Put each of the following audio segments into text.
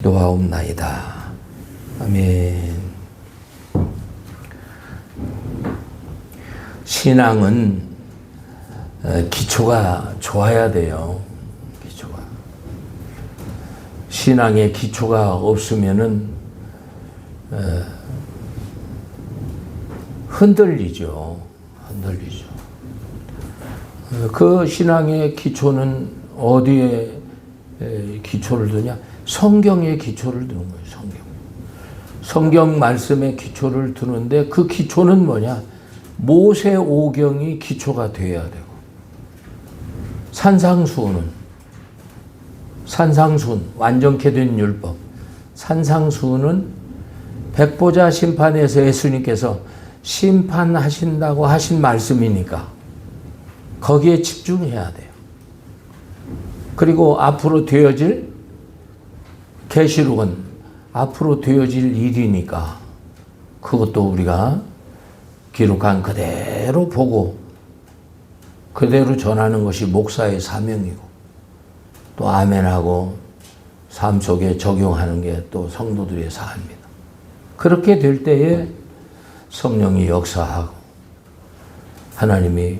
기도하옵나이다. 아멘. 신앙은 기초가 좋아야 돼요. 기초가. 신앙의 기초가 없으면은 흔들리죠. 그 신앙의 기초는 어디에 기초를 두냐? 성경에 기초를 두는 거예요. 성경 말씀에 기초를 두는데 그 기초는 뭐냐? 모세오경이 기초가 돼야 되고, 산상수훈 완전케 된 율법, 산상수훈은 백보자 심판에서 예수님께서 심판하신다고 하신 말씀이니까 거기에 집중해야 돼요. 그리고 앞으로 되어질 계시록은 앞으로 되어질 일이니까 그것도 우리가 기록한 그대로 보고 그대로 전하는 것이 목사의 사명이고, 또 아멘하고 삶 속에 적용하는 게 또 성도들의 사입니다. 그렇게 될 때에 성령이 역사하고 하나님이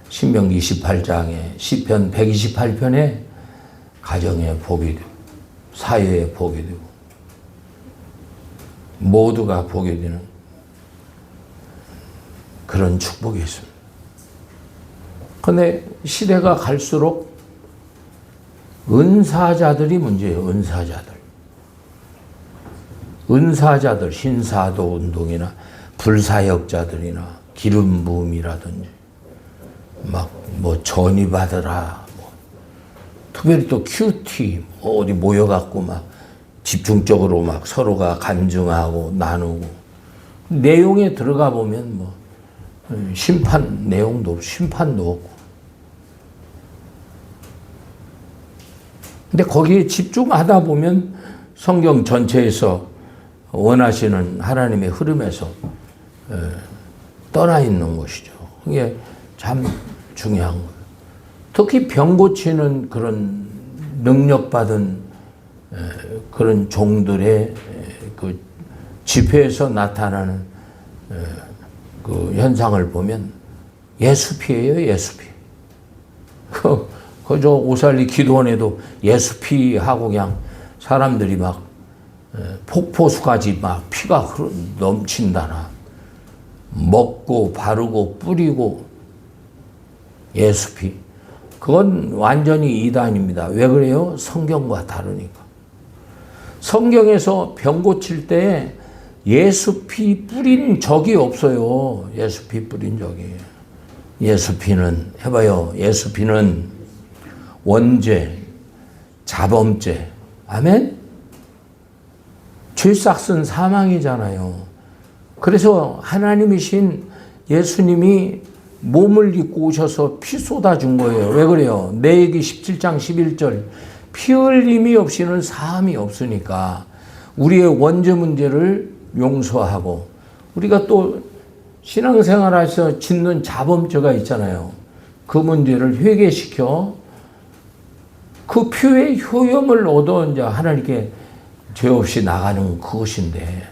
신명기 28장에 시편 128편에 가정에 복이 되고 사회에 복이 되고 모두가 복이 되는 그런 축복이 있습니다. 그런데 시대가 갈수록 은사자들이 문제예요. 은사자들, 신사도 운동이나 불사역자들이나 기름 부음이라든지 막 뭐 전이 받으라, 특별히 또 큐티 어디 모여갖고 막 집중적으로 막 서로가 간증하고 나누고, 내용에 들어가 보면 뭐 심판 내용도 없고 심판도 없고, 근데 거기에 집중하다 보면 성경 전체에서 원하시는 하나님의 흐름에서 떠나 있는 것이죠. 그게 참 중요한 거예요. 특히 병 고치는 그런 능력받은 그런 종들의 그 집회에서 나타나는 그 현상을 보면 예수피예요, 예수피. 그저 오살리 기도원에도 예수피 하고 그냥 사람들이 막 폭포수까지 막 피가 넘친다나, 먹고 바르고 뿌리고 예수피. 그건 완전히 이단입니다. 왜 그래요? 성경과 다르니까. 성경에서 병 고칠 때 예수피 뿌린 적이 없어요. 예수피 뿌린 적이. 예수피는 해봐요. 예수피는 원죄, 자범죄, 아멘? 죄싹은 사망이잖아요. 그래서 하나님이신 예수님이 몸을 입고 오셔서 피 쏟아준 거예요. 왜 그래요? 레위기 17장 11절 피 흘림이 없이는 사함이 없으니까 우리의 원죄 문제를 용서하고, 우리가 또 신앙생활에서 짓는 자범죄가 있잖아요. 그 문제를 회개시켜 그 피의 효염을 얻어 이제 하나님께 죄 없이 나가는 그것인데,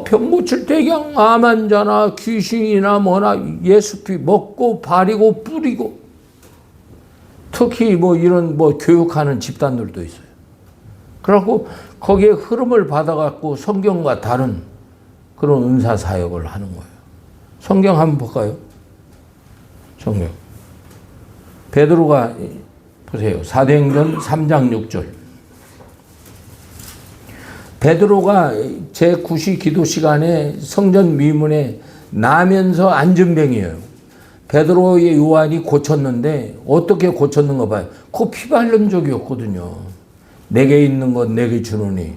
병 고칠 때 그냥 암 환자나 귀신이나 뭐나 예수피 먹고 바리고 뿌리고, 특히 뭐 이런 뭐 교육하는 집단들도 있어요. 그래갖고 거기에 흐름을 받아갖고 성경과 다른 그런 은사 사역을 하는 거예요. 성경 한번 볼까요? 성경. 베드로가 보세요. 사도행전 3장 6절. 베드로가 제9시 기도 시간에 성전 미문에 나면서 앉은 병이에요. 베드로의 요한이 고쳤는데 어떻게 고쳤는가 봐요. 그 피 바른 적이 없거든요. 내게 있는 것 내게 주노니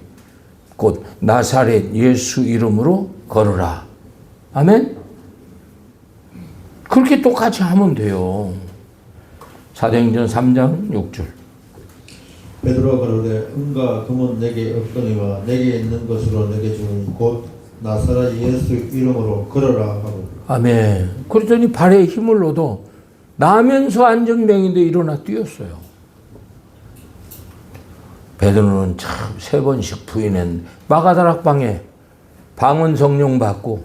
곧 나사렛 예수 이름으로 걸으라. 아멘? 그렇게 똑같이 하면 돼요. 사도행전 3장 6절. 베드로가 가로되 은과 금은 내게 없거니와 내게 있는 것으로 내게 주니 곧 나사렛 예수 이름으로 걸어라 하고. 아멘. 그랬더니 발에 힘을 얻어 나면서 안정병인데 일어나 뛰었어요. 베드로는 참 3번씩 부인했는데 마가다락방에 방언 성령 받고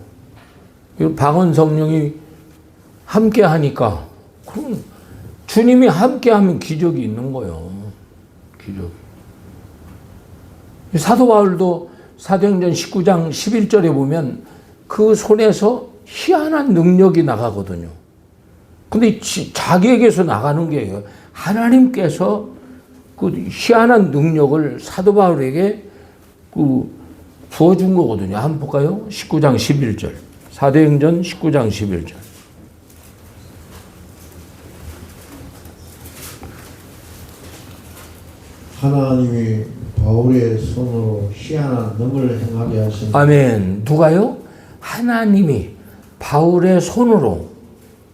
방언 성령이 함께 하니까 그럼 주님이 함께 하면 기적이 있는 거예요. 기적. 사도 바울도 사도행전 19장 11절에 보면 그 손에서 희한한 능력이 나가거든요. 근데 자기에게서 나가는 게 하나님께서 그 희한한 능력을 사도 바울에게 부어준 거거든요. 한번 볼까요? 19장 11절. 사도행전 19장 11절. 하나님이 바울의 손으로 희한한 능을 행하게 하신. 아멘. 누가요? 하나님이 바울의 손으로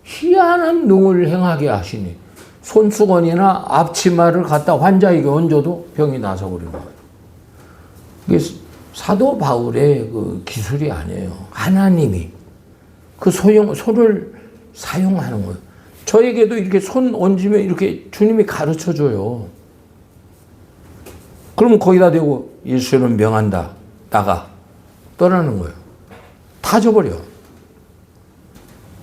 희한한 능을 행하게 하시니 손수건이나 앞치마를 갖다 환자에게 얹어도 병이 나서 버리는 거예요. 이게 사도 바울의 그 기술이 아니에요. 하나님이 그 손을 사용하는 거예요. 저에게도 이렇게 손 얹으면 이렇게 주님이 가르쳐 줘요. 그러면 거기다 대고 예수는 명한다. 나가. 떠나는 거예요. 타져버려.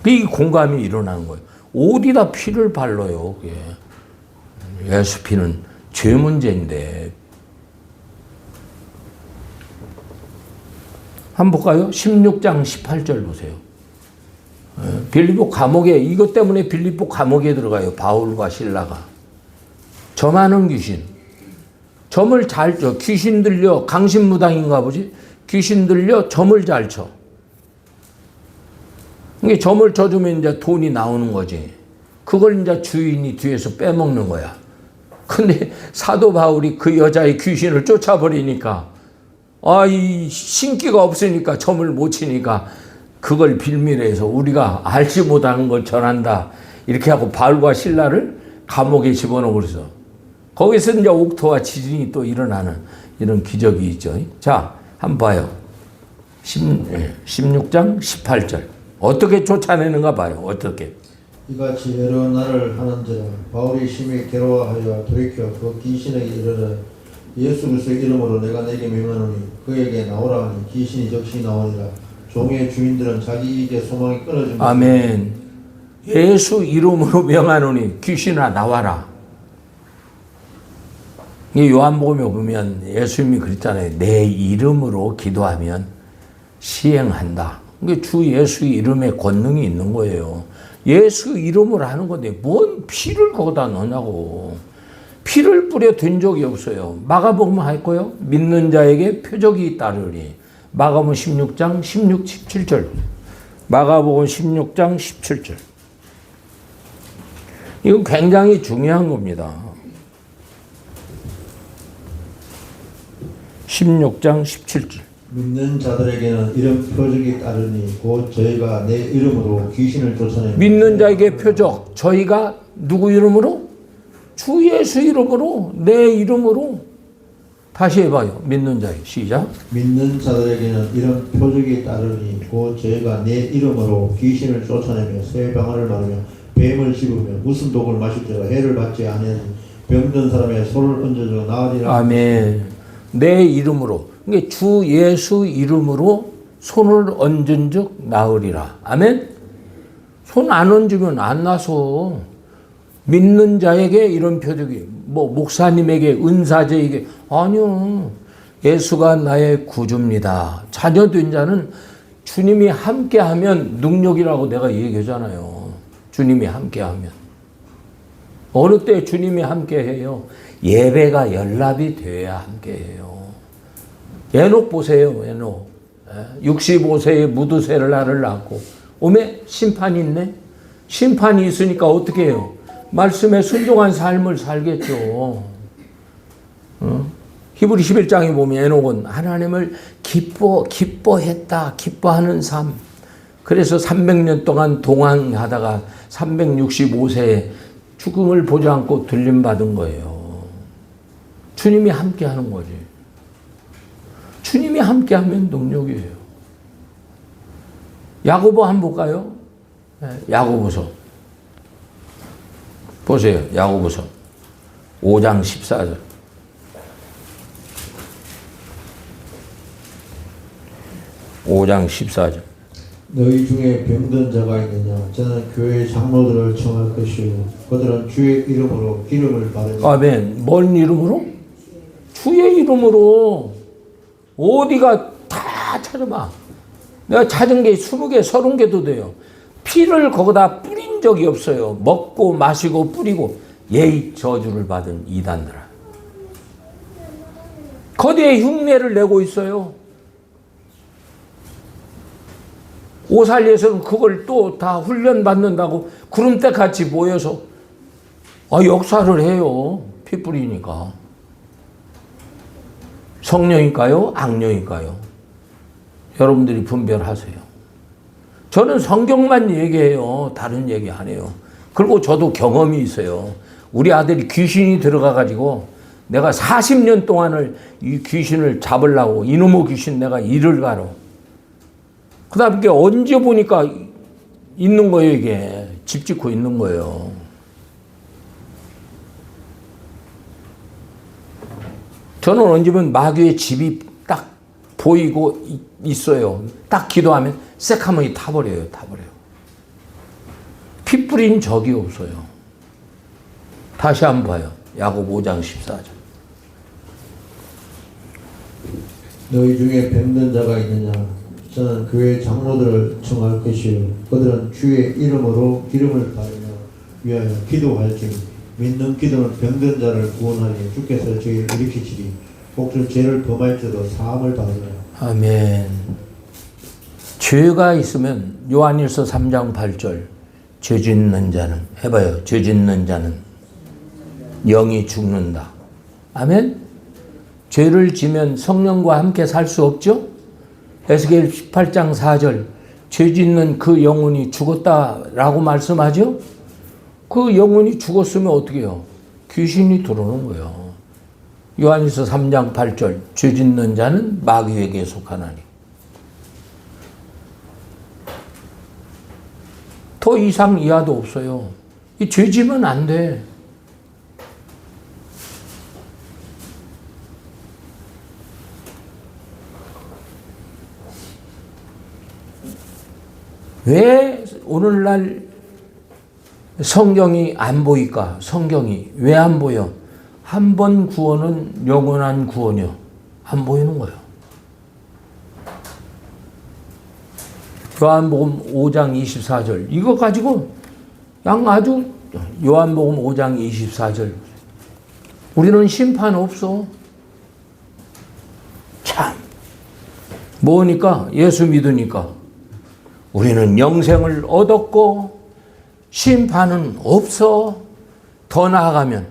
이 공감이 일어나는 거예요. 어디다 피를 발라요. 그게. 예수 피는 죄 문제인데. 한번 볼까요? 16장 18절 보세요. 빌립보 감옥에, 이것 때문에 빌립보 감옥에 들어가요. 바울과 실라가. 점하는 귀신. 점을 잘 쳐. 귀신 들려. 강신무당인가 보지? 귀신 들려 점을 잘 쳐. 이게 점을 쳐주면 이제 돈이 나오는 거지. 그걸 이제 주인이 뒤에서 빼먹는 거야. 근데 사도 바울이 그 여자의 귀신을 쫓아버리니까, 이 신기가 없으니까 점을 못 치니까 그걸 빌미로 해서 우리가 알지 못하는 걸 전한다. 이렇게 하고 바울과 실라를 감옥에 집어넣어 버렸어. 거기서 이제 옥토와 지진이 또 일어나는 이런 기적이 있죠. 자, 한번 봐요. 16장 18절. 어떻게 쫓아내는가 봐요. 어떻게. 이같이 여러 날을 하는지라 바울이 심히 괴로워하여 돌이켜 그 귀신에게 이르되 예수 그리스도의 이름으로 내가 내게 명하노니 그에게 나오라 하니 귀신이 즉시 나오니라. 종의 주인들은 자기 이익의 소망이 끊어진 것이라. 아멘. 예수 이름으로 명하노니 귀신아 나와라. 이 요한복음에 보면 예수님이 그랬잖아요. 내 이름으로 기도하면 시행한다. 그게 주 예수 이름에 권능이 있는 거예요. 예수 이름으로 하는 건데 뭔 피를 거기다 넣냐고. 피를 뿌려 된 적이 없어요. 마가복음 할 거요. 믿는 자에게 표적이 따르리. 마가복음 16장 16, 17절. 마가복음 16장 17절. 이거 굉장히 중요한 겁니다. 16장 17절. 믿는 자들에게는 이런 표적이 따르니 곧 저희가 내 이름으로 귀신을 쫓아내는. 믿는 자에게 표적. 저희가 누구 이름으로? 주 예수 이름으로, 내 이름으로. 다시 해봐요. 믿는 자에. 시작. 믿는 자들에게는 이런 표적이 따르니 곧 저희가 내 이름으로 귀신을 쫓아내며 새 방언을 말하며 뱀을 씹으며 무슨 독을 마실지라 해를 받지 아니하니 병든 사람의 손을 얹어줘 나으리라. 아멘. 내 이름으로. 그러니까 주 예수 이름으로 손을 얹은 즉 나으리라. 아멘. 손 안 얹으면 안 나서. 믿는 자에게 이런 표적이, 목사님에게, 은사자에게, 아니요. 예수가 나의 구주입니다. 자녀된 자는 주님이 함께하면 능력이라고 내가 얘기하잖아요. 주님이 함께하면. 어느 때 주님이 함께해요? 예배가 연락이 돼야 함께해요. 에녹 보세요. 에녹. 65세에 무두셀라를 낳고 오메 심판이 있네. 심판이 있으니까 어떻게 해요? 말씀에 순종한 삶을 살겠죠. 히브리 11장에 보면 에녹은 하나님을 기뻐했다. 기뻐하는 삶. 그래서 300년 동안 동행하다가 365세에 죽음을 보지 않고 들림받은 거예요. 주님이 함께 하는 거지. 주님이 함께 하면 능력이에요. 야고보 한번 볼까요? 야고보서. 보세요. 야고보서 5장 14절. 5장 14절. 너희 중에 병든 자가 있느냐 저는 교회 장로들을 청할 것이요 그들은 주의 이름으로 기름을 바르며 아멘. 뭔 이름으로? 주의 이름으로. 어디가 다 찾아봐. 내가 찾은 게 20개, 30개도 돼요. 피를 거기다 뿌린 적이 없어요. 먹고 마시고 뿌리고 예의 저주를 받은 이단들아. 거대의 흉내를 내고 있어요. 오살리에서는 그걸 또 다 훈련받는다고 구름대 같이 모여서 역사를 해요. 피 뿌리니까. 성령일까요? 악령일까요? 여러분들이 분별하세요. 저는 성경만 얘기해요. 다른 얘기 안 해요. 그리고 저도 경험이 있어요. 우리 아들이 귀신이 들어가가지고 내가 40년 동안을 이 귀신을 잡으려고 이놈의 귀신 내가 일을 가러. 그 다음에 언제 보니까 있는 거예요, 이게. 집 짓고 있는 거예요. 저는 언제 보면 마귀의 집이 딱 보이고 있어요. 딱 기도하면 새카머니 타버려요. 피 뿌린 적이 없어요. 다시 한번 봐요. 야고보 5장 14절. 너희 중에 병든 자가 있느냐 저는 교회 장로들을 청할 것이요 그들은 주의 이름으로 기름을 바르며 위하여 기도할지니 믿는 기도는 병든 자를 구원하니 주께서 저희를 일으키시리 혹시 죄를 범할지도 사함을 받으라. 아멘. 죄가 있으면 요한일서 3장 8절 죄 짓는 자는 해봐요. 죄 짓는 자는 영이 죽는다. 아멘. 죄를 지면 성령과 함께 살 수 없죠. 에스겔 18장 4절 죄 짓는 그 영혼이 죽었다라고 말씀하죠. 그 영혼이 죽었으면 어떻게 해요? 귀신이 들어오는 거예요. 요한일서 3장 8절 죄 짓는 자는 마귀에게 속하나니. 더 이상 이하도 없어요. 이 죄 지면 안 돼. 왜 오늘날 성경이 안 보일까? 성경이 왜 안 보여? 한 번 구원은 영원한 구원이요. 안 보이는 거예요. 요한복음 5장 24절 이거 가지고 그냥 아주 요한복음 5장 24절 우리는 심판 없어. 참 뭐니까 예수 믿으니까 우리는 영생을 얻었고 심판은 없어. 더 나아가면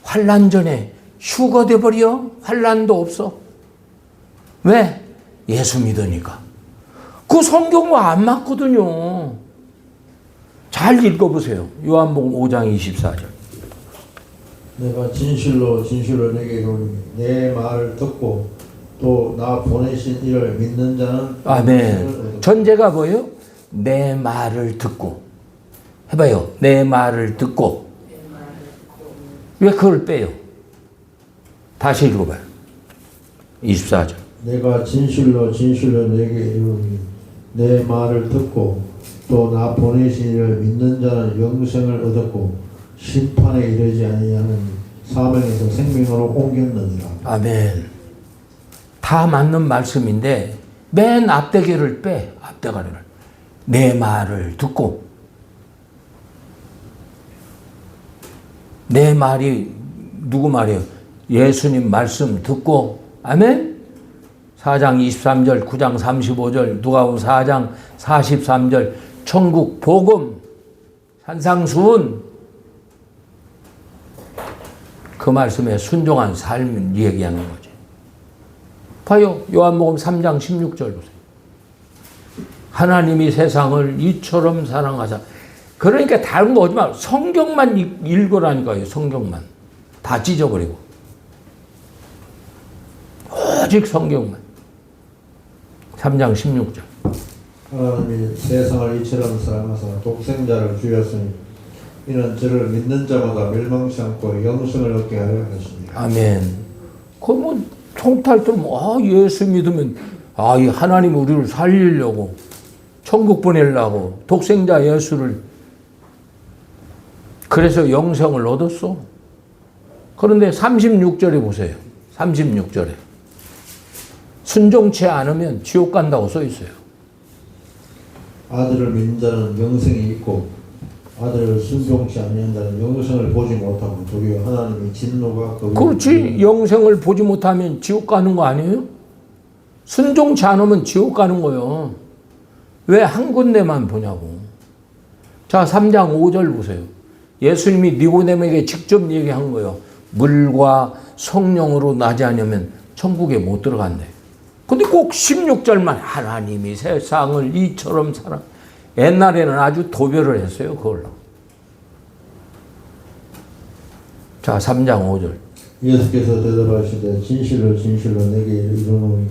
환난 전에 휴거돼 버려. 환난도 없어. 왜? 예수 믿으니까. 그 성경과 안 맞거든요. 잘 읽어보세요. 요한복음 5장 24절. 내가 진실로 내게 이르노니 내 말을 듣고 또 나 보내신 이를 믿는 자는 아멘. 전제가 뭐예요? 내 말을 듣고. 해봐요. 내 말을 듣고. 왜 그걸 빼요? 다시 읽어봐요. 24절. 내가 진실로 내게 이르노니 내 말을 듣고 또 나 보내신 이를 믿는 자는 영생을 얻었고 심판에 이르지 아니하는 사명에서 생명으로 옮겼느니라. 아멘. 다 맞는 말씀인데 맨 앞대기를 빼. 앞대가리를. 내 말을 듣고. 내 말이 누구 말이에요? 예수님 말씀 듣고. 아멘. 4장 23절, 9장 35절, 누가복음 4장 43절, 천국 복음, 산상수훈. 그 말씀에 순종한 삶을 얘기하는 거지. 봐요. 요한복음 3장 16절 보세요. 하나님이 세상을 이처럼 사랑하사. 그러니까 다른 거 오지 마. 성경만 읽으라니까요. 성경만. 다 찢어버리고. 오직 성경만. 3장 16절. 하나님이 세상을 이처럼 사랑하사 독생자를 주셨으니 이는 저를 믿는 자마다 멸망치 않고 영생을 얻게 하려 하시니. 아멘. 그 뭐 총탈 좀 예수 믿으면 아, 이 하나님 우리를 살리려고 천국 보내려고 독생자 예수를 그래서 영생을 얻었어. 그런데 36절에 보세요. 36절에 순종치 않으면 지옥 간다고 써 있어요. 아들을 믿는 자는 영생이 있고 아들을 순종치 아니한 자는 영생을 보지 못하고 도리어 하나님의 진노가 그렇지. 영생을 보지 못하면 지옥 가는 거 아니에요? 순종치 않으면 지옥 가는 거예요. 왜 한 군데만 보냐고. 자, 3장 5절 보세요. 예수님이 니고데모에게 직접 얘기한 거예요. 물과 성령으로 나지 않으면 천국에 못 들어간대. 근데 꼭 16절만 하나님이 세상을 이처럼 사랑. 옛날에는 아주 도별을 했어요, 그걸로. 자, 3장 5절. 예수께서 대답하시되 진실로 진실로 내게 이르노니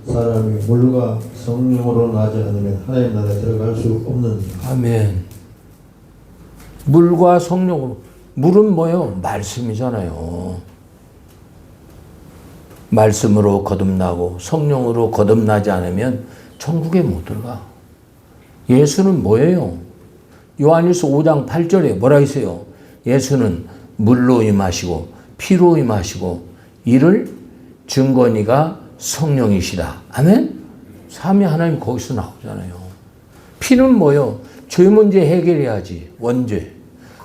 사람이 물과 성령으로 나지 않으면 하나님 나라에 들어갈 수 없느니라. 아멘. 물과 성령으로. 물은 뭐예요? 말씀이잖아요. 말씀으로 거듭나고 성령으로 거듭나지 않으면 천국에 못 들어가. 예수는 뭐예요? 요한일서 5장 8절에 뭐라 했어요? 예수는 물로 임하시고 피로 임하시고 이를 증거니가 성령이시다. 아멘? 삼위 하나님 거기서 나오잖아요. 피는 뭐예요? 죄 문제 해결해야지. 원죄.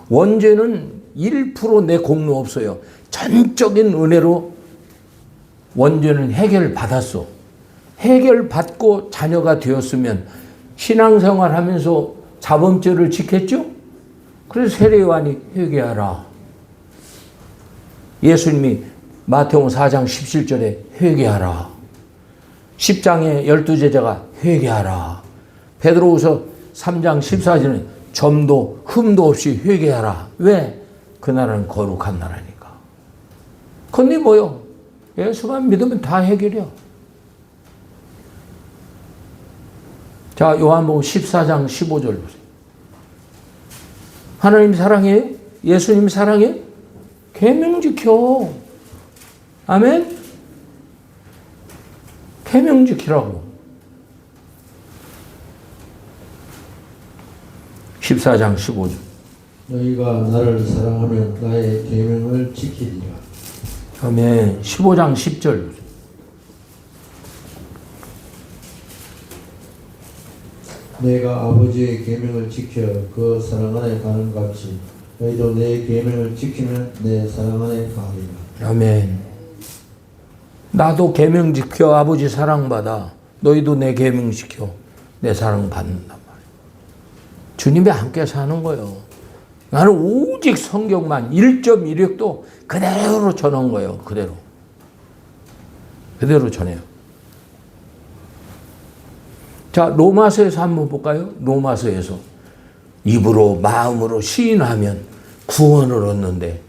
원죄는 1% 내 공로 없어요. 전적인 은혜로 원죄는 해결받았어. 해결받고 자녀가 되었으면 신앙생활 하면서 자범죄를 지켰죠? 그래서 세례요한이 회개하라. 예수님이 마태복음 4장 17절에 회개하라. 10장에 12제자가 회개하라. 베드로후서 3장 14절에 점도 흠도 없이 회개하라. 왜? 그 나라는 거룩한 나라니까. 근데 뭐요? 예수만 믿으면 다 해결이야. 자, 요한복음 14장 15절 보세요. 하나님 사랑해요? 예수님 사랑해요? 계명 지켜. 아멘? 계명 지키라고. 14장 15절. 너희가 나를 사랑하면 나의 계명을 지키리라. 아멘. 15장 10절. 내가 아버지의 계명을 지켜 그 사랑 안에 가는 같이 너희도 내 계명을 지키면 내 사랑 안에 가리라. 아멘. 나도 계명 지켜 아버지 사랑받아. 너희도 내 계명 지켜 내 사랑 받는단 말이에요. 주님이 함께 사는 거예요. 나는 오직 성경만 1.1획도 그대로 전한 거예요. 그대로. 그대로 전해요. 자, 로마서에서 한번 볼까요? 로마서에서 입으로 마음으로 시인하면 구원을 얻는데,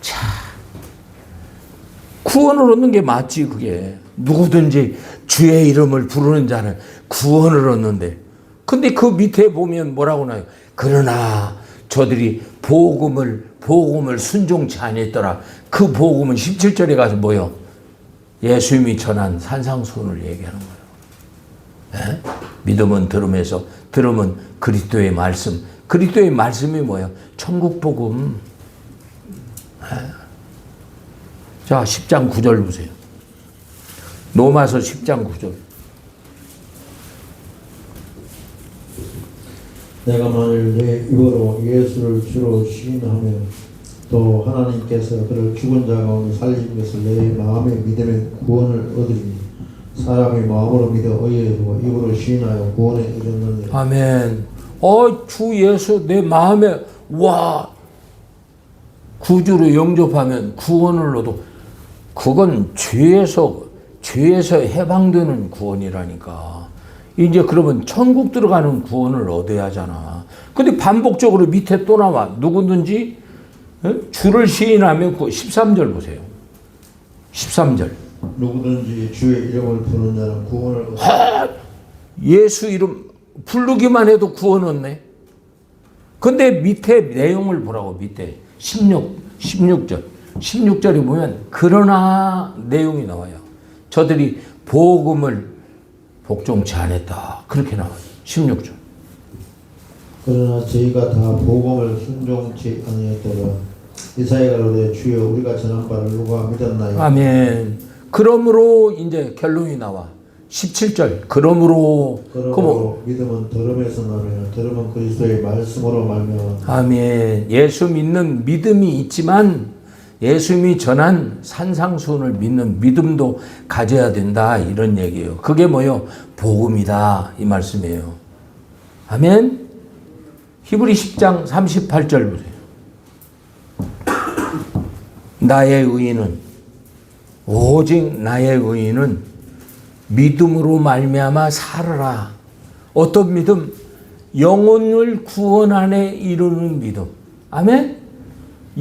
자, 구원을 얻는 게 맞지 그게. 누구든지 주의 이름을 부르는 자는 구원을 얻는데, 근데 그 밑에 보면 뭐라고 나요? 그러나 저들이 복음을 순종치 아니했더라. 그 복음은 17절에 가서 뭐요? 예수님이 전한 산상수훈을 얘기하는 거예요. 에? 믿음은 들음에서, 들음은 그리스도의 말씀. 그리스도의 말씀이 뭐예요? 천국 복음. 자, 10장 9절 보세요. 로마서 10장 9절. 내가 만일 내 입으로 예수를 주로 시인하면 또 하나님께서 그를 죽은 자 가운데 살린 것을 내 마음에 믿으면 구원을 얻으리니 사람이 마음으로 믿어 의에 이르고 입으로 시인하여 구원에 이르느니라. 아멘. 주 예수 내 마음에 와 구주로 영접하면 구원을 얻어. 그건 죄에서 해방되는 구원이라니까. 이제 그러면 천국 들어가는 구원을 얻어야 하잖아. 근데 반복적으로 밑에 또 나와. 누구든지 주를 시인하면 13절 보세요. 13절. 누구든지 주의 이름을 부르는 자는 구원을 얻으리라. 예수 이름 부르기만 해도 구원 얻네. 근데 밑에 내용을 보라고. 밑에 16절. 16절에 보면 그러나 내용이 나와요. 저들이 복음을 복종치 않았다. 그렇게 나와요. 16절. 그러나 저희가 다 복음을 순종치 아니했다가 이사야가 이르되 주여 우리가 전한 바를 누가 믿었나요? 아멘. 그러므로 이제 결론이 나와. 17절. 그러므로 믿음은 들음에서 나며 들음은 그리스도의 말씀으로 말미암아. 아멘. 예수 믿는 믿음이 있지만 예수님이 전한 산상수훈을 믿는 믿음도 가져야 된다. 이런 얘기예요. 그게 뭐요? 복음이다. 이 말씀이에요. 아멘. 히브리 10장 38절 보세요. 나의 의인은 오직 나의 의인은 믿음으로 말미암아 살으라. 어떤 믿음? 영혼을 구원함에 이르는 믿음. 아멘.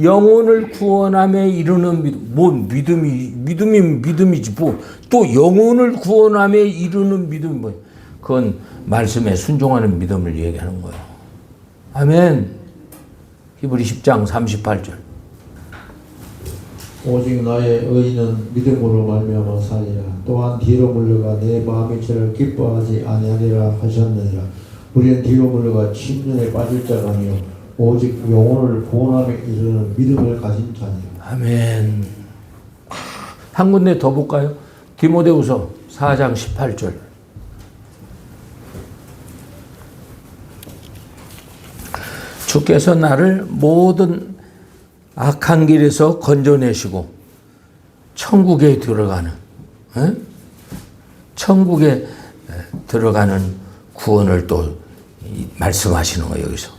영혼을 구원함에 이르는 믿음. 뭔 믿음이지 뭐. 또 영혼을 구원함에 이르는 믿음이 뭐예요? 그건 말씀에 순종하는 믿음을 얘기하는 거예요. 아멘. 히브리 10장 38절. 오직 나의 의인은 믿음으로 말미암아 살리라. 또한 뒤로 물러가 내 마음이 저를 기뻐하지 아니하리라 하셨느니라. 우리는 뒤로 물러가 침륜에 빠질 자가 아니요 오직 영혼을 구원함에 이르는 믿음을 가진 자니라. 아멘. 한 군데 더 볼까요? 디모데후서 4장 18절. 주께서 나를 모든 악한 길에서 건져내시고 천국에 들어가는 천국에 들어가는 구원을 또 말씀하시는 거예요. 여기서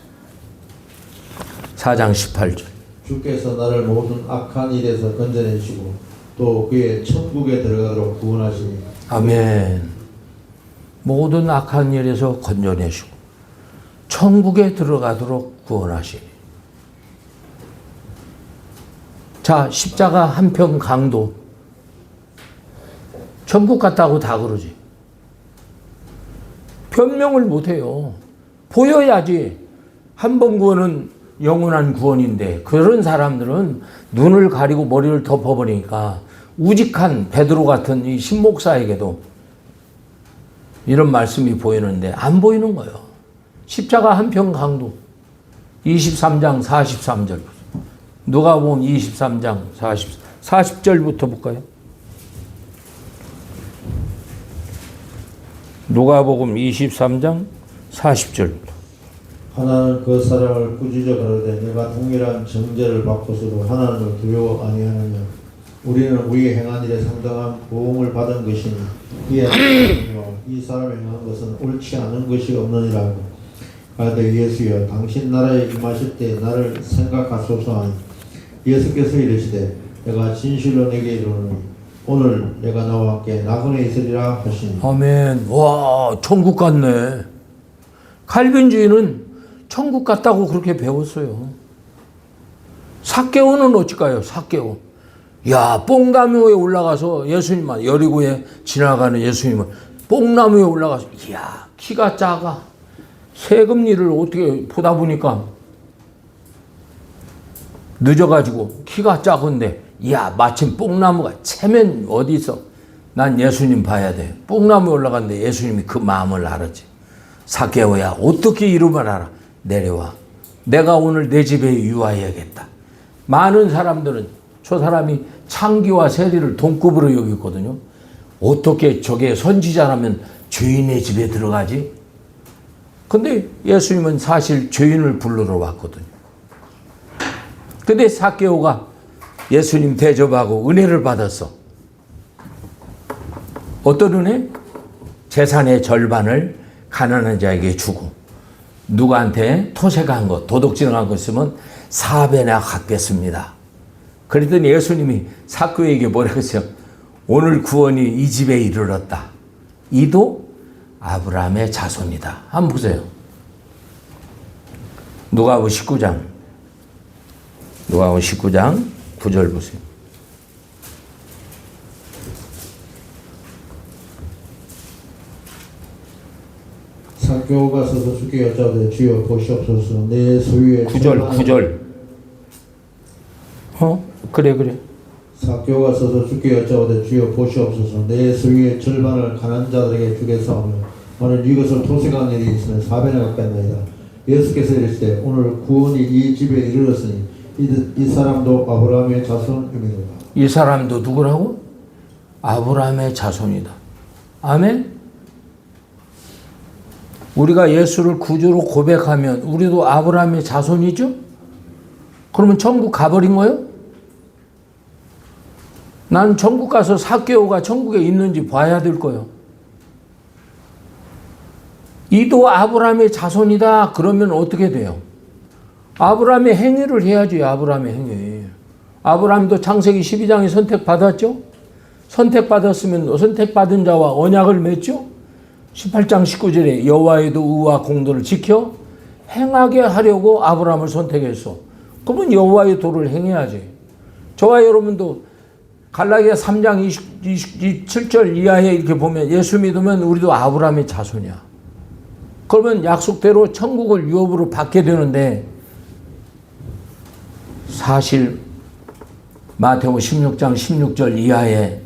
4장 18절. 주께서 나를 모든 악한 일에서 건져내시고 또 그의 천국에 들어가도록 구원하시니. 아멘. 모든 악한 일에서 건져내시고 천국에 들어가도록 구원하시니. 자, 십자가 한편 강도. 천국 갔다고 다 그러지. 변명을 못해요. 보여야지. 한 번 구원은 영원한 구원인데 그런 사람들은 눈을 가리고 머리를 덮어버리니까 우직한 베드로 같은 이 신목사에게도 이런 말씀이 보이는데 안 보이는 거예요. 십자가 한편 강도. 23장 43절. 누가복음 23장 40절부터 볼까요? 누가복음 23장 40절부터. 하나는 그 사람을 꾸짖어 가로되 내가 동일한 정죄를 받고서도 하나님을 두려워 아니하느냐. 우리는 우리의 행한 일에 상당한 보응을 받은 것이니 이에 이 사람이 행한 것은 옳지 않은 것이 없느니라고. 가되 예수여 당신 나라에 임하실 때 나를 생각하소서 하니 예수께서 이르시되 내가 진실로 내게 이르노니 오늘 내가 나와 함께 나그네 있으리라 하시니. 아멘. 와, 천국 갔네. 칼빈주의는 천국 갔다고 그렇게 배웠어요. 삭개오는 어찌까요? 삭개오. 야, 뽕나무에 올라가서 예수님만, 여리고에 지나가는 예수님은 뽕나무에 올라가서, 이야, 키가 작아. 세금 일을 어떻게 보다 보니까 늦어가지고 키가 작은데, 이야, 마침 뽕나무가 체면 어디 있어? 난 예수님 봐야 돼. 뽕나무에 올라갔는데 예수님이 그 마음을 알았지. 삭개오야, 어떻게 이름을 알아? 내려와. 내가 오늘 내 집에 유하여야겠다. 많은 사람들은 저 사람이 창기와 세리를 동급으로 여기거든요. 어떻게 저게 선지자라면 죄인의 집에 들어가지? 근데 예수님은 사실 죄인을 부르러 왔거든요. 근데 삭개오가 예수님 대접하고 은혜를 받았어. 어떤 은혜? 재산의 절반을 가난한 자에게 주고 누구한테 토색한 것, 도둑질한 것 있으면 4배나 갚겠습니다. 그랬더니 예수님이 삭개오에게 뭐라고 했어요? 오늘 구원이 이 집에 이르렀다. 이도 아브라함의 자손이다. 한번 보세요. 누가복음 19장 9절 보세요. 삭개오가 서서 주께 여짜오되 주여 보시옵소서 내 소유의 9절. 그래. 삭개오가 서서 주께 여짜오되 주여 보시옵소서. 내 소유의 절반을 가난한 자들에게 주겠사오며 오늘 이것을 토색한 일이 있으면 4배나 갚겠나이다. 예수께서 이르시되 오늘 구원이 이 집에 이르렀으니 이 사람도 아브라함의 자손이니라. 이 사람도 누구라고? 아브라함의 자손이다. 아멘? 우리가 예수를 구주로 고백하면 우리도 아브라함의 자손이죠? 그러면 천국 가버린 거예요? 난 천국 가서 삭개오가 천국에 있는지 봐야 될 거예요. 이도 아브라함의 자손이다. 그러면 어떻게 돼요? 아브라함의 행위를 해야지. 아브라함의 행위. 아브라함도 창세기 12장에 선택받았죠? 선택받았으면 선택받은 자와 언약을 맺죠? 18장 19절에 여호와의 의와 공도를 지켜 행하게 하려고 아브라함을 선택했어. 그러면 여호와의 도를 행해야지. 저와 여러분도 갈라디아 3장 27절 이하에 이렇게 보면 예수 믿으면 우리도 아브라함의 자손이야. 그러면 약속대로 천국을 유업으로 받게 되는데 사실 마태복음 16장 16절 이하에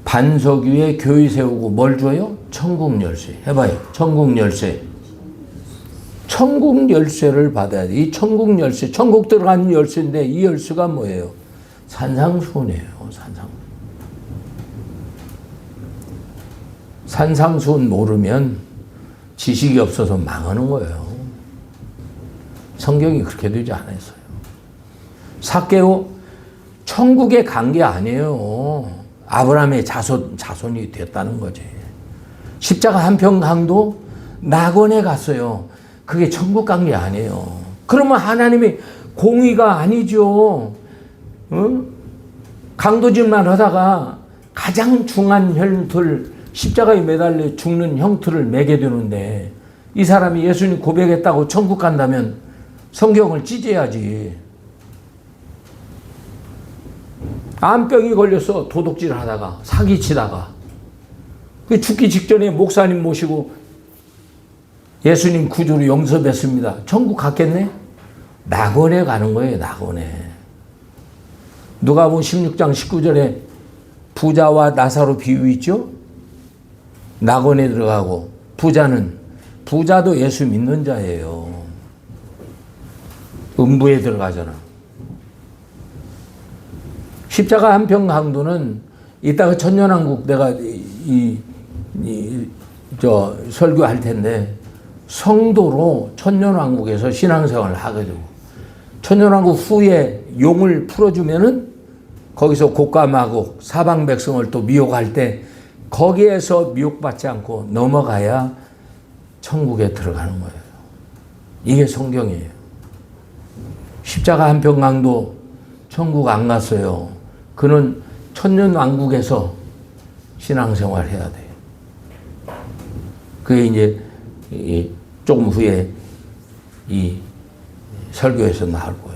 반석 위에 교회 세우고 뭘 줘요? 천국 열쇠. 해봐요. 천국 열쇠. 천국 열쇠를 받아야 돼. 이 천국 열쇠, 천국 들어가는 열쇠인데 이 열쇠가 뭐예요? 산상수훈이에요. 산상수훈 모르면 지식이 없어서 망하는 거예요. 성경이 그렇게 되지 않았어요. 삭개오 천국에 간 게 아니에요. 아브라함의 자손이 됐다는 거지. 십자가 한편 강도 낙원에 갔어요. 그게 천국 간 게 아니에요. 그러면 하나님이 공의가 아니죠. 응? 강도질만 하다가 가장 중한 형틀, 십자가에 매달려 죽는 형틀을 매게 되는데 이 사람이 예수님 고백했다고 천국 간다면 성경을 찢어야지. 암병이 걸려서 도둑질 하다가 사기치다가 죽기 직전에 목사님 모시고 예수님 구주로 영접했습니다. 천국 갔겠네? 낙원에 가는 거예요. 낙원에. 누가복음 16장 19절에 부자와 나사로 비유 있죠? 낙원에 들어가고 부자도 예수 믿는 자예요. 음부에 들어가잖아. 십자가 한편 강도는 이따가 천년왕국 내가 설교할 텐데 성도로 천년왕국에서 신앙생활을 하게 되고 천년왕국 후에 용을 풀어주면은 거기서 곡감하고 사방 백성을 또 미혹할 때 거기에서 미혹받지 않고 넘어가야 천국에 들어가는 거예요. 이게 성경이에요. 십자가 한편 강도 천국 안 갔어요. 그는 천년왕국에서 신앙생활 해야 돼요. 그게 이제 조금 후에 이 설교에서 나올 거예요.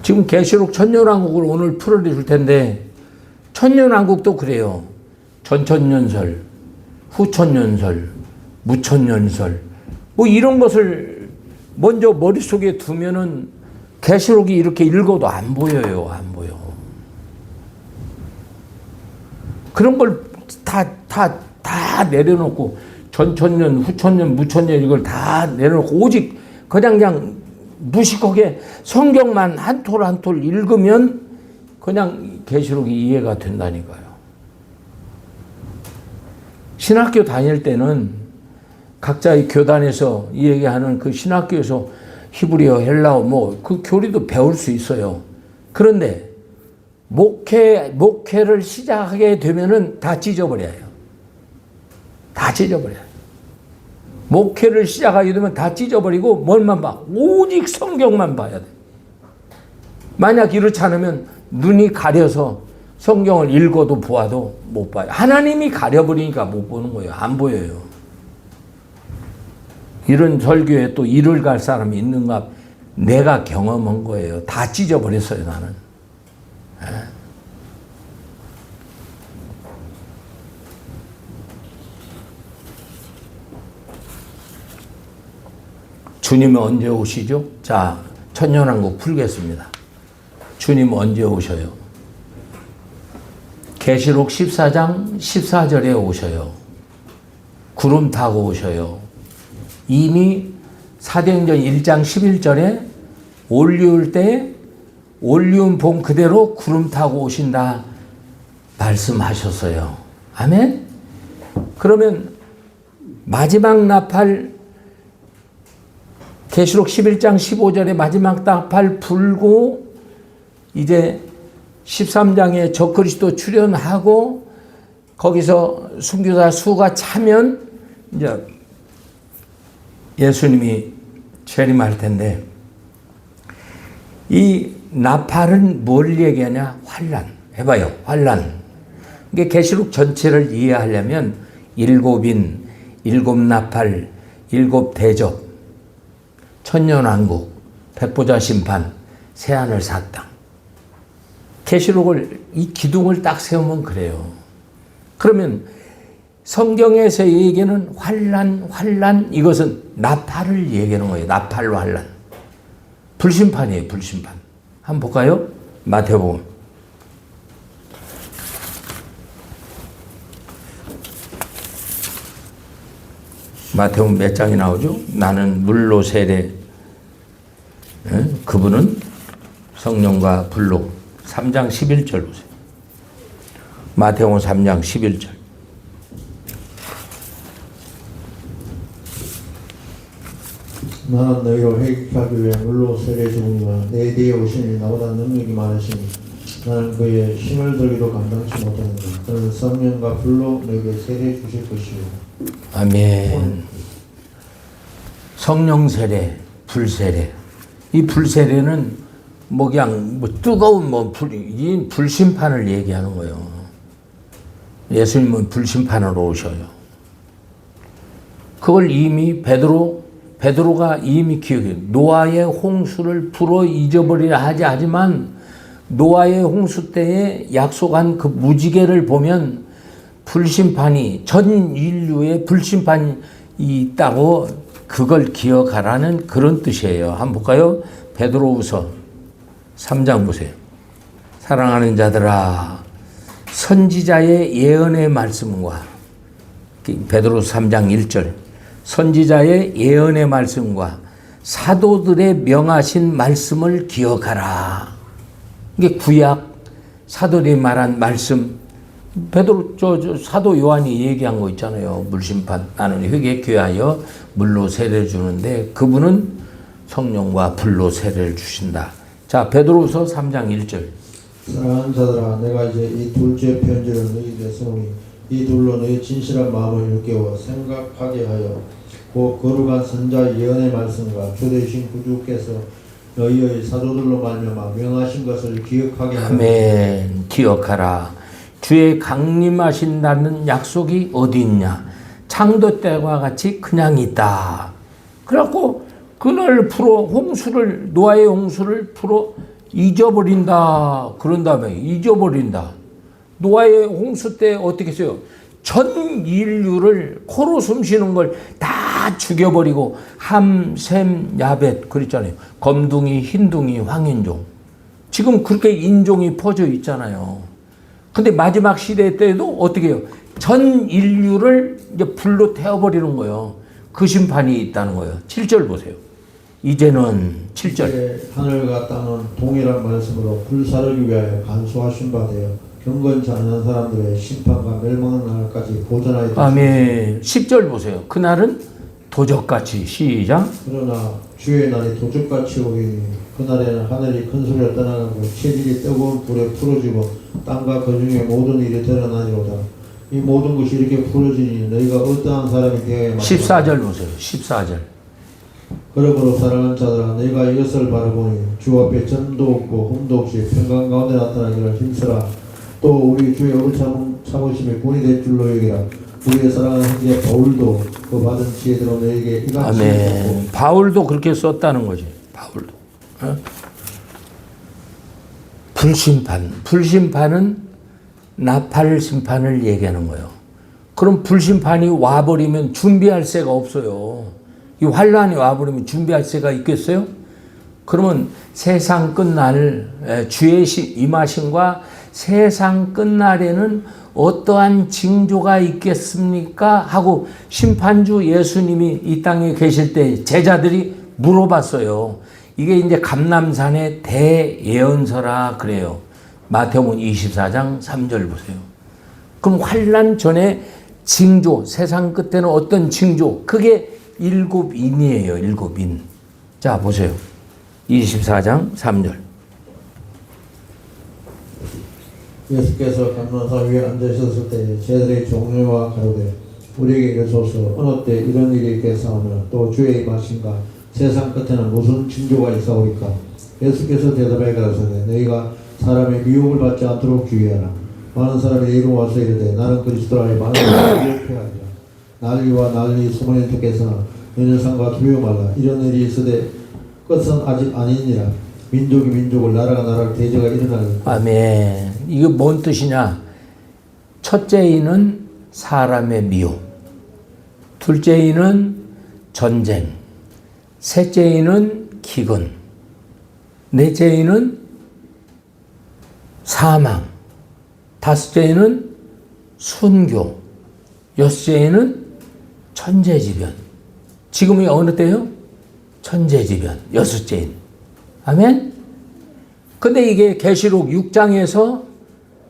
지금 계시록 천년왕국을 오늘 풀어줄 텐데 천년왕국도 그래요. 전천년설, 후천년설, 무천년설 뭐 이런 것을 먼저 머릿속에 두면은 계시록이 이렇게 읽어도 안 보여요. 안 보여. 그런 걸 다 내려놓고 전천년, 후천년, 무천년 이걸 다 내려놓고 오직 그냥 무식하게 성경만 한 톨 한 톨 읽으면 그냥 계시록이 이해가 된다니까요. 신학교 다닐 때는 각자의 교단에서 이 얘기하는 그 신학교에서 히브리어, 헬라어 뭐 그 교리도 배울 수 있어요. 그런데 목회를 시작하게 되면은 다 찢어버려요. 다 찢어버려요. 목회를 시작하게 되면 다 찢어버리고 뭘만 봐? 오직 성경만 봐야 돼. 만약 이렇지 않으면 눈이 가려서 성경을 읽어도 보아도 못 봐요. 하나님이 가려버리니까 못 보는 거예요. 안 보여요. 이런 설교에 또 이를 갈 사람이 있는가? 내가 경험한 거예요. 다 찢어버렸어요, 나는. 주님은 언제 오시죠? 자, 천년왕국 풀겠습니다. 주님 언제 오셔요? 계시록 14장 14절에 오셔요. 구름 타고 오셔요. 이미 사도행전 1장 11절에 올리울 때 올리운 봄 그대로 구름 타고 오신다 말씀하셨어요. 아멘? 그러면 마지막 나팔 계시록 11장 15절에 마지막 나팔 불고 이제 13장에 적그리스도 출현하고 거기서 순교자 수가 차면 이제 예수님이 재림할 텐데 이 나팔은 뭘 얘기하냐? 환란. 해봐요. 환란. 이게 계시록 전체를 이해하려면 일곱인, 일곱 나팔, 일곱 대접, 천년왕국, 백보자 심판, 새하늘 새 땅. 계시록을 이 기둥을 딱 세우면 그래요. 그러면 성경에서 얘기하는 환란 이것은 나팔을 얘기하는 거예요. 나팔 환란. 불심판이에요. 불심판. 한번 볼까요? 마태복음. 마태복음 몇 장이 나오죠? 나는 물로 세례. 그분은 성령과 불로. 3장 11절 보세요. 마태복음 3장 11절. 나는 너희로 회개하기 위해 물로 세례 주니와 내 뒤에 오시니 나보다 능력이 많으시니 나는 그의 힘을 들기도 감당치 못하는데 그는 성령과 불로 너에게 세례 주실 것이요. 아멘. 성령 세례, 불 세례. 이 불 세례는 뭐 그냥 뭐 뜨거운 이 불심판을 얘기하는 거예요. 예수님은 불심판으로 오셔요. 그걸 이미 베드로가 이미 기억해요. 노아의 홍수를 풀어 잊어버리라 하지만 노아의 홍수 때에 약속한 그 무지개를 보면 불심판이 전 인류의 불심판이 있다고 그걸 기억하라는 그런 뜻이에요. 한번 볼까요? 베드로후서 3장 보세요. 사랑하는 자들아 선지자의 예언의 말씀과 베드로후서 3장 1절 선지자의 예언의 말씀과 사도들의 명하신 말씀을 기억하라. 이게 구약 사도들이 말한 말씀. 베드로 사도 요한이 얘기한 거 있잖아요. 물심판 나는 회개케 하여 물로 세례를 주는데 그분은 성령과 불로 세례를 주신다. 자, 베드로후서 3장 1절. 사랑하는 자들아 내가 이제 이 둘째 편지를 너희에게 쓰노니 이 둘로 너희 진실한 마음을 일깨워 생각하게 하여 그 거룩한 선자 예언의 말씀과 주 되신 구주께서 너희의 사도들로 말미암아 명하신 것을 기억하게 하라. 아멘. 기억하라. 주의 강림하신다는 약속이 어디 있냐? 창도 때와 같이 그냥 있다. 그래갖고 그날 노아의 홍수를 풀어 잊어버린다. 그런 다음에 잊어버린다. 노아의 홍수 때 어떻게 했어요? 전 인류를 코로 숨쉬는 걸 다 죽여버리고 함, 셈, 야벳 그랬잖아요. 검둥이, 흰둥이, 황인종. 지금 그렇게 인종이 퍼져 있잖아요. 근데 마지막 시대 때도 어떻게 해요? 전 인류를 이제 불로 태워버리는 거예요. 그 심판이 있다는 거예요. 7절 보세요. 이제는 7절. 이제 하늘과 땅은 동일한 말씀으로 불사르기 위하여 간수하신 바 되어 경건치 않은 사람들의 심판과 멸망의 날까지 보존하여 아멘. 10절 보세요. 그날은 도적같이 시작. 그러나 주의 날이 도적같이 오리니 그날에는 하늘이 큰 소리로 떠나가고 체질이 뜨거운 불에 풀어지고 땅과 그 중에 모든 일이 드러나리로다. 이 모든 것이 이렇게 풀어지니 너희가 어떠한 사람이 되어야만 14절 보세요. 14절. 그러므로 사랑하는 자들아 너희가 이것을 바라보니 주 앞에 점도 없고 흠도 없이 평강 가운데 나타나기를 힘쓰라. 또 우리 주의 오래 참으심이 군이 될 줄로 여기라. 우리의 사랑하는 형제 바울도 그 받은 지혜대로 너에게 이같이 아멘. 바울도 그렇게 썼다는 거지. 바울도. 불심판은 나팔 심판을 얘기하는 거예요. 그럼 불심판이 와버리면 준비할 새가 없어요. 이 환란이 와버리면 준비할 새가 있겠어요? 그러면 세상 끝날 주의 임하심과 세상 끝날에는 어떠한 징조가 있겠습니까? 하고 심판주 예수님이 이 땅에 계실 때 제자들이 물어봤어요. 이게 이제 감람산의 대예언서라 그래요. 마태복음 24장 3절 보세요. 그럼 환난 전에 징조, 세상 끝에는 어떤 징조? 그게 일곱 인이에요. 일곱 인. 자 보세요. 24장 3절. 예수께서 감람산 위에 앉으셨을 때 제자들의 종류와 가로되 우리에게 이르소서 어느 때 이런 일이 있겠사오며 또 주의 임하심과 세상 끝에는 무슨 징조가 있사오리까. 예수께서 대답하여 가라사대 너희가 사람의 미혹을 받지 않도록 주의하라. 많은 사람이 내 이름 와서 이르되 나는 그리스도라 하여 많은 사람을 미혹해 하리라. 난리와 난리 소문이 듣겠으나 너희는 상과 두려워 말라. 이런 일이 있으되 끝은 아직 아니니라. 민족이 민족을 나라가 나라를 대제가 일어나리라. 아멘. 이거 뭔 뜻이냐? 첫째 인은 사람의 미혹, 둘째 인은 전쟁, 셋째 인은 기근, 넷째 인은 사망, 다섯째 인은 순교, 여섯째 인은 천재지변. 지금이 어느 때요? 천재지변, 여섯째 인. 아멘? 근데 이게 계시록 6장에서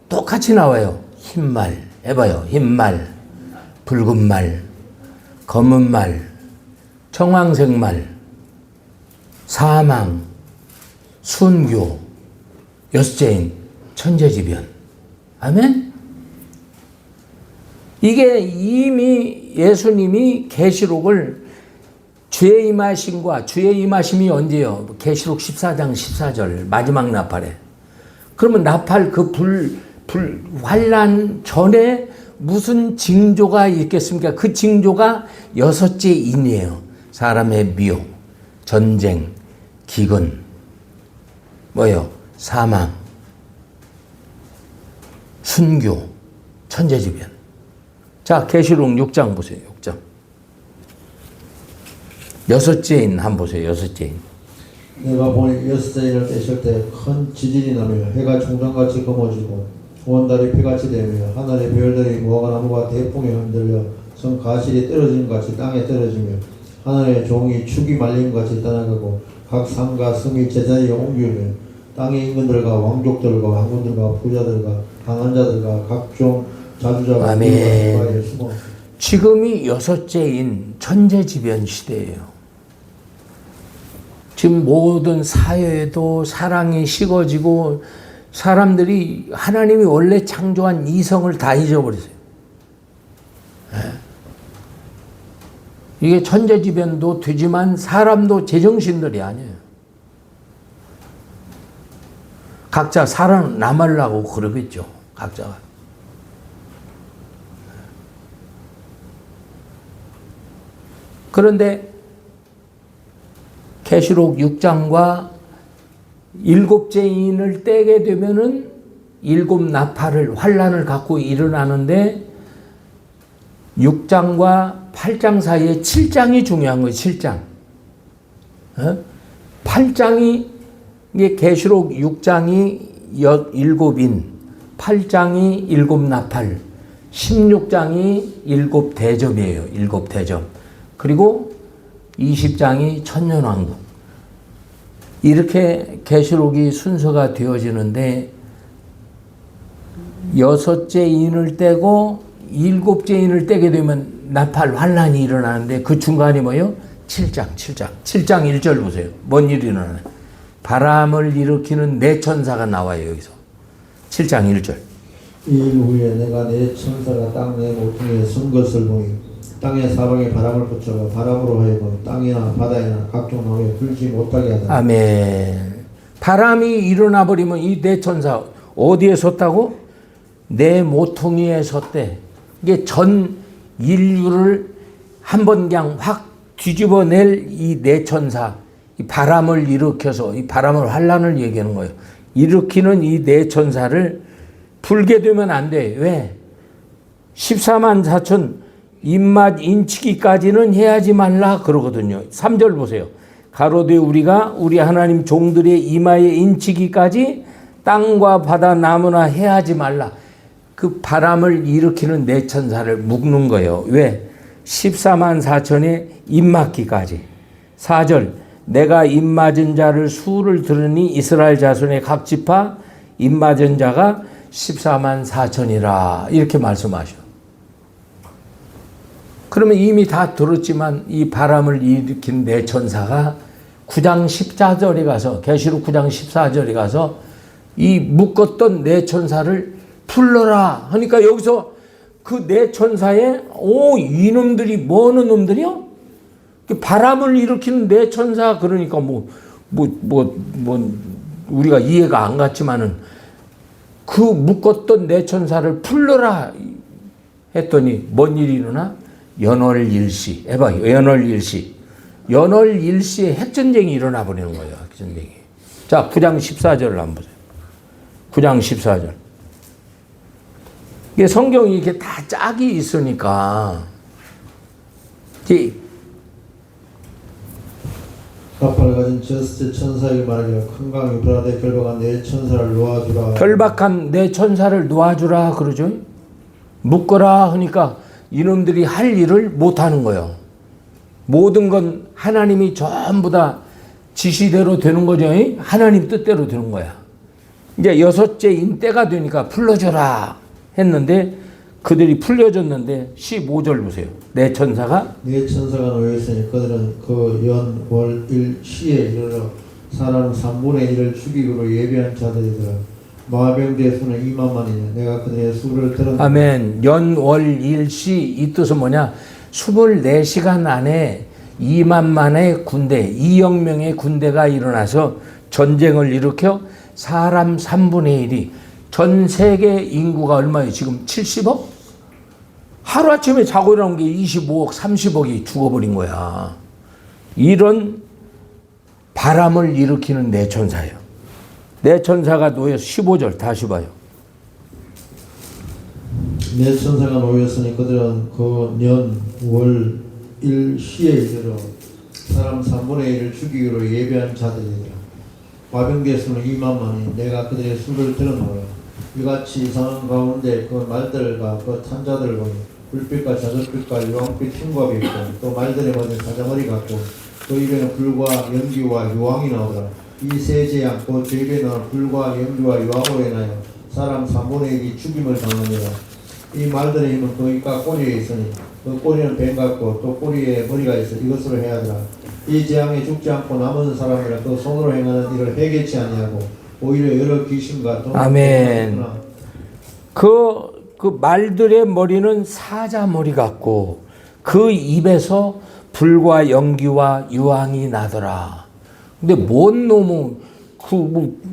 똑같이 나와요. 흰말, 해봐요. 흰말, 붉은 말, 검은 말, 청황색 말, 사망, 순교, 여섯째인, 천재지변. 아멘? 이게 이미 예수님이 계시록을 주의 임하심과 주의 임하심이 언제요? 계시록 14장 14절 마지막 나팔에. 그러면 나팔 그 환난 전에 무슨 징조가 있겠습니까? 그 징조가 여섯째 인이에요. 사람의 미혹, 전쟁, 기근, 뭐요? 사망, 순교, 천재지변. 자, 계시록 6장 보세요. 6장. 여섯째 인 한번 보세요. 여섯째 인. 내가 보니 여섯째 인을 떼실 때 큰 지진이 나며 해가 총장같이 검어지고 온 달이 피같이 되며 하늘의 별들이 무화과나무가 대풍에 흔들려 성 가실이 떨어진 같이 땅에 떨어지며 하늘의 종이 축이 말린 같이 떠나가고 각 산과 성이 제자리에 옮기며 땅의 인간들과 왕족들과 왕군들과 부자들과 강한 자들과 각종 자주자가 아멘. 지금이 여섯째인 천재지변 시대예요. 지금 모든 사회에도 사랑이 식어지고 사람들이 하나님이 원래 창조한 이성을 다 잊어버리세요. 이게 천재지변도 되지만 사람도 제정신들이 아니에요. 각자 살아남으려고 그러겠죠. 각자가. 그런데 계시록 6장과 일곱째 인을 떼게 되면은 일곱 나팔을 환란을 갖고 일어나는데 6장과 8장 사이에 7장이 중요한 거예요. 7장. 8장이 이게 계시록 6장이 일곱인, 8장이 일곱 나팔, 16장이 일곱 대접이에요. 일곱 대접. 그리고 20장이 천년왕국. 이렇게 계시록이 순서가 되어지는데 여섯째 인을 떼고 일곱째 인을 떼게 되면 나팔 환란이 일어나는데 그 중간이 뭐예요? 7장 1절 보세요. 뭔 일이 일어나요? 바람을 일으키는 네 천사가 나와요. 여기서 7장 1절. 이 일 후에 내가 네 천사가 땅 내 모퉁이에 선 것을 보니 땅의 사방에 바람을 붙여가 바람으로 하여금 땅이나 바다이나 각종 나무에 불지 못하게 하다. 아멘. 바람이 일어나 버리면 이 네 천사 어디에 섰다고? 내 모퉁이에 섰대. 이게 전 인류를 한번 그냥 확 뒤집어낼 이 네 천사, 이 바람을 일으켜서 이 바람을 환란을 얘기하는 거예요. 일으키는 이 네 천사를 불게 되면 안 돼. 왜? 14만 4천 입맛 인치기까지는 해야지 말라 그러거든요. 3절 보세요. 가로되 우리가 우리 하나님 종들의 이마에 인치기까지 땅과 바다 나무나 해하지 말라. 그 바람을 일으키는 내 천사를 묶는 거예요. 왜? 14만 4천에 입맞기까지. 4절 내가 입맞은 자를 수를 들으니 이스라엘 자손의 각 지파 입맞은 자가 14만 4천이라 이렇게 말씀하셔. 그러면 이미 다 들었지만 이 바람을 일으킨 내 천사가 9장 14절에 가서 계시록 9장 14절에 가서 이 묶었던 내 천사를 풀러라 하니까 여기서 그 내 천사에 이놈들이 뭐는 놈들이요? 바람을 일으키는 내 천사 그러니까 우리가 이해가 안 갔지만은 그 묶었던 내 천사를 풀러라 했더니 뭔 일이 일어나? 연월일시. 해봐. 연월일시. 연월일시에 핵전쟁이 일어나 버리는 거예요. 핵전쟁이. 자, 9장 14절을 한번 보세요. 9장 14절. 이게 성경이 이렇게 다 짝이 있으니까 나팔을 가진 저스트 천사에게 말하기를 큰 강이 브라데 결박한 내 천사를 놓아주라. 결박한 내 천사를 놓아주라 그러죠. 묶어라 하니까 이놈들이 할 일을 못하는 거예요. 모든 건 하나님이 전부 다 지시대로 되는 거죠. 하나님 뜻대로 되는 거야. 이제 여섯째인 때가 되니까 풀려줘라 했는데 그들이 풀려졌는데 15절 보세요. 내 천사가 놓여있으니 그들은 그 연, 월, 일, 시에 이르러 사람 3분의 1을 죽이기로 예비한 자들이더라. 마병대의 수는 2만만이냐. 내가 그들의 수를 들었다. 아멘. 연, 월, 일, 시 이 뜻은 뭐냐? 24시간 안에 2만만의 군대, 2억 명의 군대가 일어나서 전쟁을 일으켜 사람 3분의 1이 전 세계 인구가 얼마예요? 지금 70억? 하루아침에 자고 일어난 게 25억, 30억이 죽어버린 거야. 이런 바람을 일으키는 내 천사예요. 내 천사가 놓여 15절 다시 봐요. 내 천사가 놓였으니 그들은 그 년, 월, 일, 시에 이르러 사람 3분의 1을 죽이기로 예비한 자들이더라. 마병대의 수는 2만만이 내가 그들의 수를 들어놓으라. 이같이 이상한 가운데 그 말들과 그 탄자들과 불빛과 자줏빛과 유황빛 흉곽이 있고 또 말들의 머리는 사자머리 같고 그 입에는 불과 연기와 유황이 나오더라. 이 세 재앙 그 죄에는 불과 연기와 유황으로 인하여 사람 3분의 1이 죽임을 당하니라. 이 말들의 힘은 그 입과 꼬리에 있으니 그 꼬리는 뱀 같고 또 꼬리에 머리가 있어 이것으로 해야 하더라. 이 재앙에 죽지 않고 남은 사람이라 그 손으로 행하는 일을 해결치 아니하고 오히려 여러 귀신과 아멘. 그 말들의 머리는 사자 머리 같고 그 입에서 불과 연기와 유황이 나더라. 근데 뭔 놈은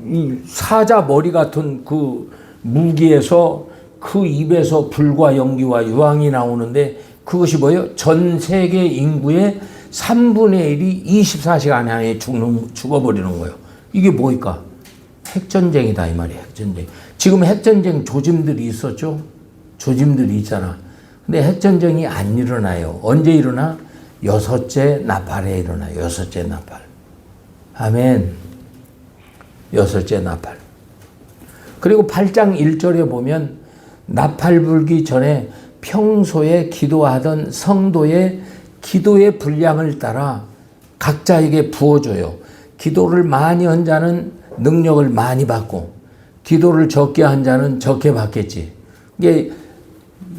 이 사자 머리 같은 그 무기에서 그 입에서 불과 연기와 유황이 나오는데 그것이 뭐예요? 전 세계 인구의 3분의 1이 24시간 안에 죽어버리는 거예요. 이게 뭐일까? 핵전쟁이다 이 말이에요. 핵전쟁. 지금 핵전쟁 조짐들이 있었죠. 조짐들이 있잖아. 근데 핵전쟁이 안 일어나요. 언제 일어나? 여섯째 나팔에 일어나요. 여섯째 나팔. 아멘. 여섯째 나팔. 그리고 8장 1절에 보면 나팔 불기 전에 평소에 기도하던 성도의 기도의 분량을 따라 각자에게 부어줘요. 기도를 많이 한 자는 능력을 많이 받고 기도를 적게 한 자는 적게 받겠지. 이게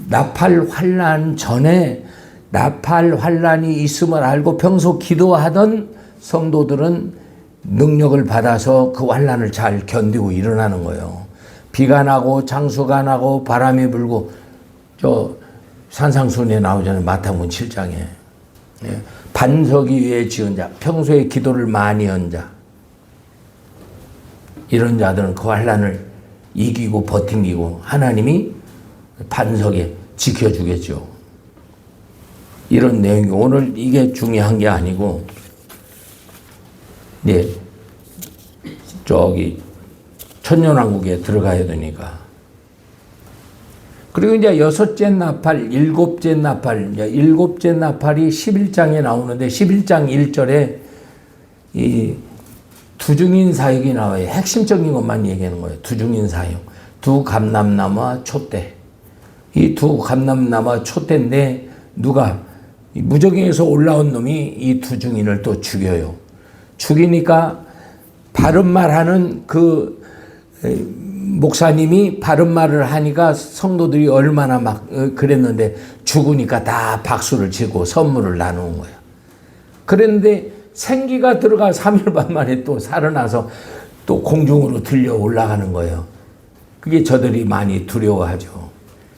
나팔 환란 전에 나팔 환란이 있음을 알고 평소 기도하던 성도들은 능력을 받아서 그 환란을 잘 견디고 일어나는 거예요. 비가 나고 장수가 나고 바람이 불고 저 산상순에 나오잖아요. 마태복음 7장에. 반석이 위에 지은 자, 평소에 기도를 많이 한 자, 이런 자들은 그 환란을 이기고 버티고 하나님이 반석에 지켜주겠죠. 이런 내용이 오늘 이게 중요한 게 아니고, 네, 저기 천년왕국에 들어가야 되니까. 그리고 이제 여섯째 나팔, 일곱째 나팔, 일곱째 나팔이 11장에 나오는데 11장 1절에 이 두중인 사역이 나와요. 핵심적인 것만 얘기하는 거예요. 두중인 사역. 두 감람나무와 촛대. 이 두 감람나무와 촛대인데 누가 무적행에서 올라온 놈이 이 두중인을 또 죽여요. 죽이니까 바른 말하는 그 목사님이 바른 말을 하니까 성도들이 얼마나 막 그랬는데 죽으니까 다 박수를 치고 선물을 나누는 거예요. 그랬는데 생기가 들어가 3일 반 만에 또 살아나서 또 공중으로 들려 올라가는 거예요. 그게 저들이 많이 두려워하죠.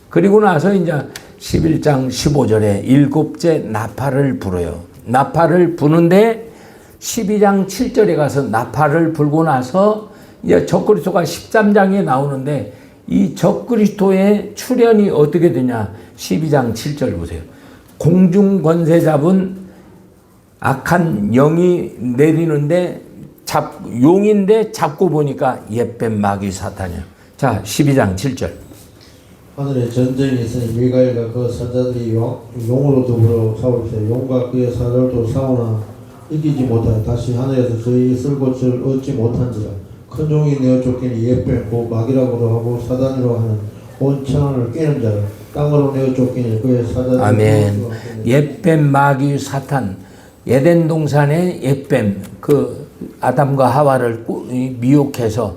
그리고 나서 이제 11장 15절에 일곱째 나팔을 불어요. 나팔을 부는데 12장 7절에 가서 나팔을 불고 나서 이제 적그리스도가 13장에 나오는데 이 적그리스도의 출현이 어떻게 되냐. 12장 7절 보세요. 공중 권세 잡은 악한 영이 내리는데 용인데 잡고 보니까 옛뱀 마귀 사탄이에요. 자, 12장 7절. 하늘에 전쟁이 있으니 미가엘과 그 사자들이 용으로 더불어 싸울때 용과 그의 사자들도 싸우나 이기지 못하여 다시 하늘에서 저희 쓸 곳을 얻지 못한지라. 큰 용이 내어 쫓기니 옛뱀 곧 마귀라고도 하고 사단이라고 하는 온 천하를 깨는 자를 땅으로 내어 쫓기니 그의 사자들이 아멘. 옛뱀 마귀 사탄. 에덴 동산의 옛뱀, 그 아담과 하와를 미혹해서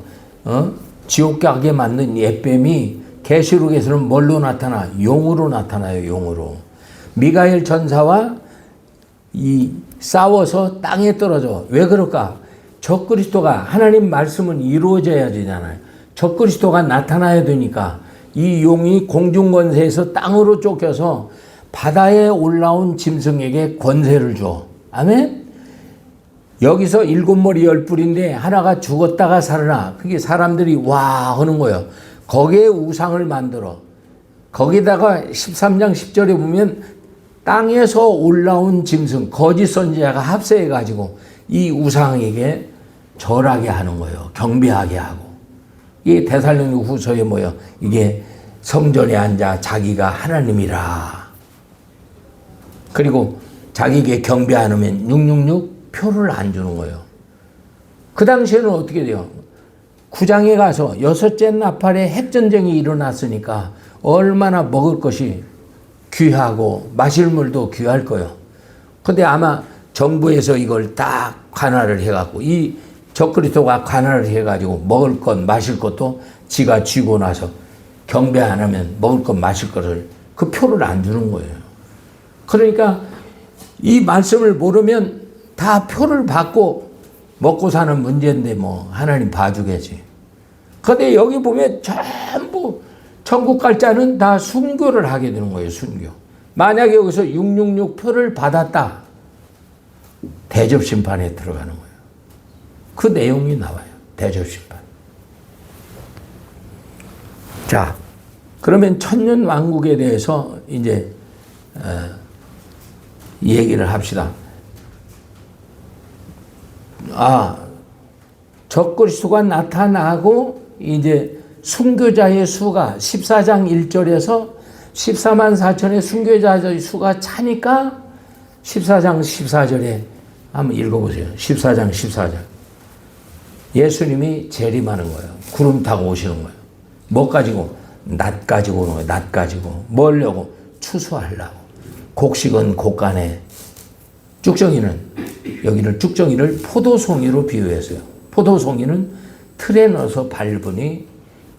지옥 가게 만든 옛뱀이 계시록에서는 뭘로 나타나? 용으로 나타나요. 용으로. 미가엘 전사와 이 싸워서 땅에 떨어져. 왜 그럴까? 적그리스도가 하나님 말씀은 이루어져야 되잖아요. 적그리스도가 나타나야 되니까 이 용이 공중권세에서 땅으로 쫓겨서 바다에 올라온 짐승에게 권세를 줘. 아멘? 여기서 7머리 10뿔인데 하나가 죽었다가 살아나. 그게 사람들이 와 하는 거예요. 거기에 우상을 만들어. 거기다가 13장 10절에 보면 땅에서 올라온 짐승, 거짓 선지자가 합세해가지고 이 우상에게 절하게 하는 거예요. 경배하게 하고. 이게 데살로니가 후서에 뭐예요? 이게 성전에 앉아 자기가 하나님이라. 그리고 자기에게 경배 안 하면 666 표를 안 주는 거예요. 그 당시에는 어떻게 돼요? 구장에 가서 6째 나팔에 핵전쟁이 일어났으니까 얼마나 먹을 것이 귀하고 마실 물도 귀할 거예요. 근데 아마 정부에서 이걸 딱 관할을 해갖고 이 적그리스도가 관할을 해가지고 먹을 것 마실 것도 지가 쥐고 나서 경배 안 하면 먹을 것 마실 것을 그 표를 안 주는 거예요. 그러니까 이 말씀을 모르면 다 표를 받고 먹고 사는 문제인데 뭐 하나님 봐주겠지. 그런데 여기 보면 전부 천국 갈 자는 다 순교를 하게 되는 거예요. 순교. 만약에 여기서 666 표를 받았다. 대접심판에 들어가는 거예요. 그 내용이 나와요. 대접심판. 자, 그러면 천년왕국에 대해서 이제 얘기를 합시다. 적그리스도가 나타나고 이제 순교자의 수가 14장 1절에서 14만 4천의 순교자의 수가 차니까 14장 14절에 한번 읽어보세요. 14장 14절. 예수님이 재림하는 거예요. 구름 타고 오시는 거예요. 뭐 가지고? 낫 가지고 오는 거예요. 낫 가지고. 뭐려고? 추수하려고. 곡식은 곡간에, 쭉정이는, 여기를 쭉정이를 포도송이로 비유했어요. 포도송이는 틀에 넣어서 밟으니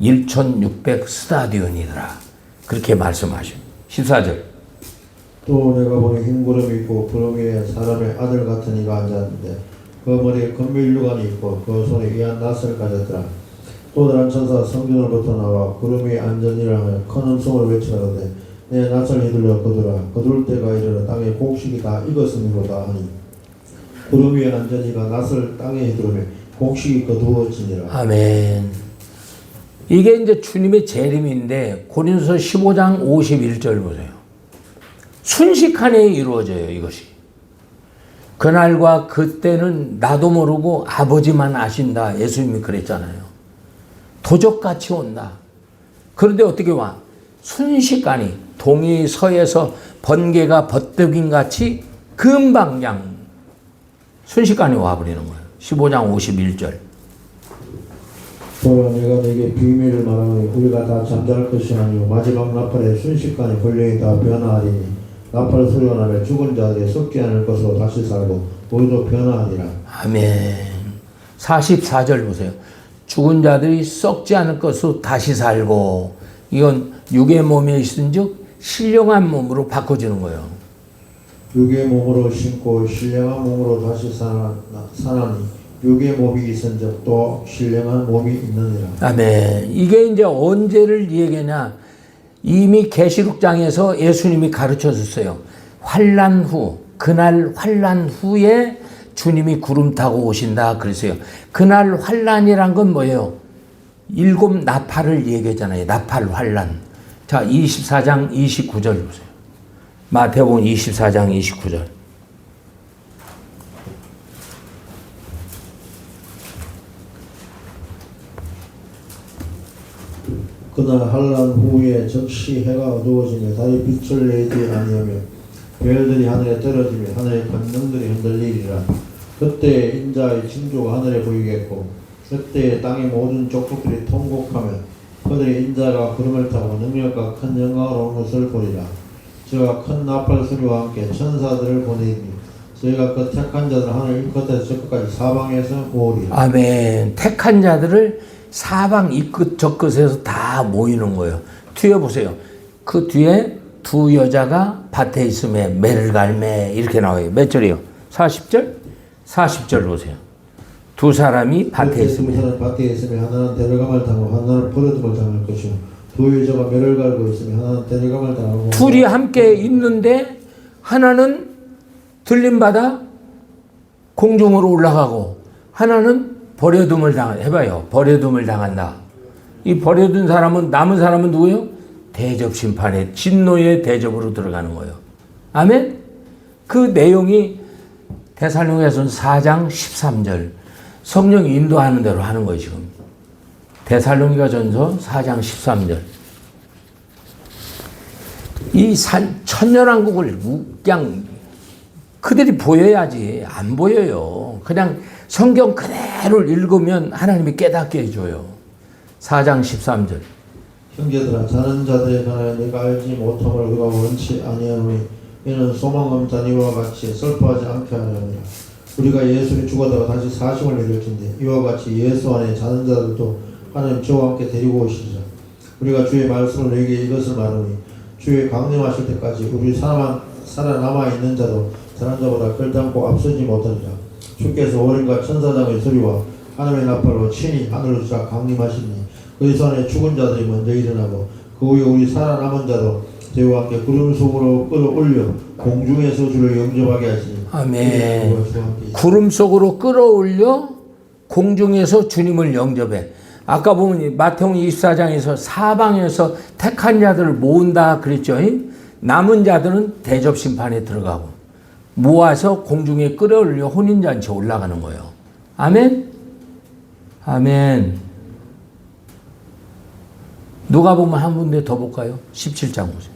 1600 스타디온이더라. 그렇게 말씀하시고. 14절. 또 내가 보니 흰 구름이 있고 구름 위에 사람의 아들 같은 이가 앉았는데 그 머리에 금밀유관이 있고 그 손에 귀한 낫을 가졌더라. 또 다른 천사가 성전으로부터 나와 구름 위에 앉으니라 하며 큰 음성을 외치는데 내 낫을 휘둘러 거두라. 거둘 때가 이르러 땅에 곡식이 다 익었음이로다 하니 구름 위에 앉으니가 낫을 땅에 휘두르며 곡식이 거두어지니라. 아멘. 이게 이제 주님의 재림인데 고린도서 15장 51절 보세요. 순식간에 이루어져요, 이것이. 그날과 그때는 나도 모르고 아버지만 아신다. 예수님이 그랬잖아요. 도적같이 온다. 그런데 어떻게 와? 순식간에 동이 서에서 번개가 버뜩인 같이 금방장 순식간에 와버리는 거예요. 15장 51절. 보라 내가 내게 비밀을 말하노니 우리가 다 잠잘 것이 아니요 마지막 나팔에 순식간에 권력이 다 변화하리니 나팔 소리가 나면 죽은 자들이 썩지 않을 것으로 다시 살고 우리도 변화하리라. 아멘. 44절 보세요. 죽은 자들이 썩지 않을 것으로 다시 살고, 이건 육의 몸에 있은즉 신령한 몸으로 바꿔주는 거예요. 육의 몸으로 신고 신령한 몸으로 다시 사나니 육의 몸이 있은즉 또 신령한 몸이 있느니라. 아멘. 이게 이제 언제를 얘기하냐? 이미 계시록장에서 예수님이 가르쳐 줬어요. 환난 후, 그날 환난 후에 주님이 구름 타고 오신다 그랬어요. 그날 환난이란 건 뭐예요? 7 나팔을 얘기하잖아요. 나팔 환난. 자, 24장 29절 보세요. 마태복음 24장 29절. 그날 환난 후에 즉시 해가 어두워지며 달이 빛을 내지 아니하며 별들이 하늘에 떨어지며 하늘의 권능들이 흔들리리라. 그때 인자의 징조가 하늘에 보이겠고 그때 땅의 모든 족속들이 통곡하며 그들의 인자가 구름을 타고 능력과 큰 영광으로 오는 것을 보리라. 저가 큰 나팔 소리와 함께 천사들을 보내니 저희가 그 택한 자들 하늘 이 끝에서 저 끝까지 사방에서 모으리라. 아멘. 택한 자들을 사방 이 끝 저 끝에서 다 모이는 거예요. 뒤에 보세요. 그 뒤에 두 여자가 밭에 있음에 매를 갈매 이렇게 나와요. 몇 절이요? 40절? 40절 보세요. 두 사람이 밭에 있으며 두 사람이 밭에 있으며 하나는 데려감을 당하고 하나는 버려둠을 당할 것이요 두 여자가 매를 갈고 있으며 하나는 데려감을 당하고 둘이 함께 있는데 하나는 들림받아 공중으로 올라가고 하나는 버려둠을 당한다. 해봐요. 버려둠을 당한다. 이 버려둔 사람은, 남은 사람은 누구예요? 대접 심판에 진노의 대접으로 들어가는 거예요. 아멘? 그 내용이 데살로니가전서 4장 13절. 성령이 인도하는 대로 하는 거예요, 지금. 데살로니가전서 4장 13절. 이 천년왕국을 그냥 그들이 보여야지. 안 보여요. 그냥 성경 그대로 읽으면 하나님이 깨닫게 해줘요. 4장 13절. 형제들아 자는 자들에 관하여 내가 알지 못함을 우리가 원치 아니하노니 이는 소망 없는 이와 같이 슬퍼하지 않게 하려니라. 우리가 예수를 죽었다가 다시 사심을 이룰진대 이와 같이 예수 안에 자는 자들도 하나님 저와 함께 데리고 오시리라. 우리가 주의 말씀을 너희에게 이것을 말하니 주의 강림하실 때까지 우리 살아남아 있는 자도 다른 자보다 끌당고 앞서지 못하리라. 주께서 어린과 천사장의 소리와 하나님의 나팔로 친히 하늘로 쫙 강림하시니 그 전에 죽은 자들이 먼저 일어나고 그 후에 우리 살아남은 자도 저희와 함께 구름 속으로 끌어올려 공중에서 주를 영접하게 하시니. 아멘. 구름 속으로 끌어올려 공중에서 주님을 영접해. 아까 보면 마태복음 24장에서 사방에서 택한 자들을 모은다 그랬죠. 남은 자들은 대접 심판에 들어가고 모아서 공중에 끌어올려 혼인잔치에 올라가는 거예요. 아멘. 아멘. 누가 보면 한 군데 더 볼까요? 17장 보세요.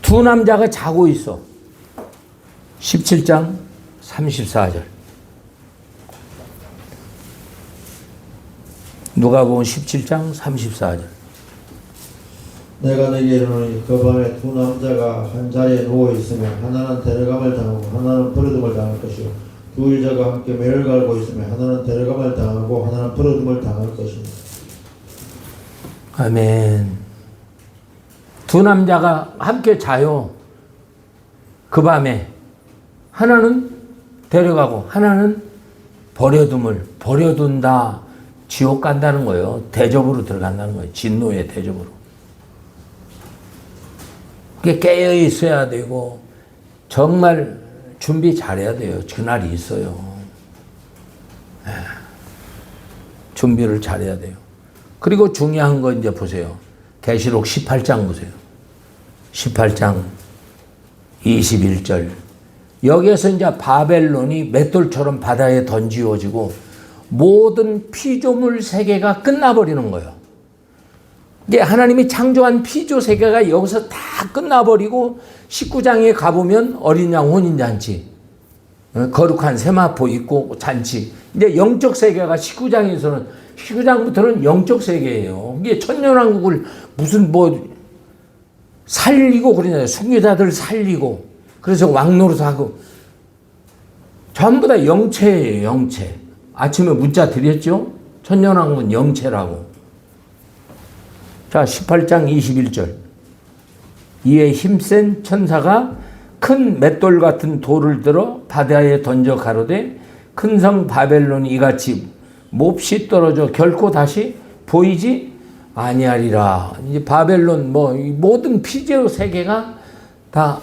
두 남자가 자고 있어. 17장 34절. 누가 보면 17장 34절. 내가 내게 이르노니 그 밤에 두 남자가 한 자리에 누워 있으며 하나는 데려감을 당하고 하나는 버려둠을 당할 것이요 두 여자가 함께 매를 갈고 있으며 하나는 데려감을 당하고 하나는 버려둠을 당할 것입니다. 아멘. 두 남자가 함께 자요. 그 밤에 하나는 데려가고 하나는 버려둔다. 지옥 간다는 거예요. 대접으로 들어간다는 거예요. 진노의 대접으로. 그게 깨어 있어야 되고 정말 준비 잘해야 돼요. 그날이 있어요. 준비를 잘해야 돼요. 그리고 중요한 거 이제 보세요. 계시록 18장 보세요. 18장 21절. 여기에서 이제 바벨론이 맷돌처럼 바다에 던지워지고 모든 피조물 세계가 끝나버리는 거예요. 이제 하나님이 창조한 피조 세계가 여기서 다 끝나버리고 19장에 가보면 어린 양 혼인잔치. 거룩한 세마포 있고 잔치. 이제 영적 세계가 19장부터는 영적 세계예요. 이게 천년왕국을 무슨 뭐 살리고 그러잖아요. 순교자들 살리고. 그래서 왕노릇하고. 전부 다 영체예요. 영체. 아침에 문자 드렸죠? 천년왕국은 영체라고. 자, 18장 21절. 이에 힘센 천사가 큰 맷돌 같은 돌을 들어 바다에 던져 가로되 큰 성 바벨론이 이같이 몹시 떨어져 결코 다시 보이지 아니하리라. 이제 바벨론 뭐 모든 피제의 세계가 다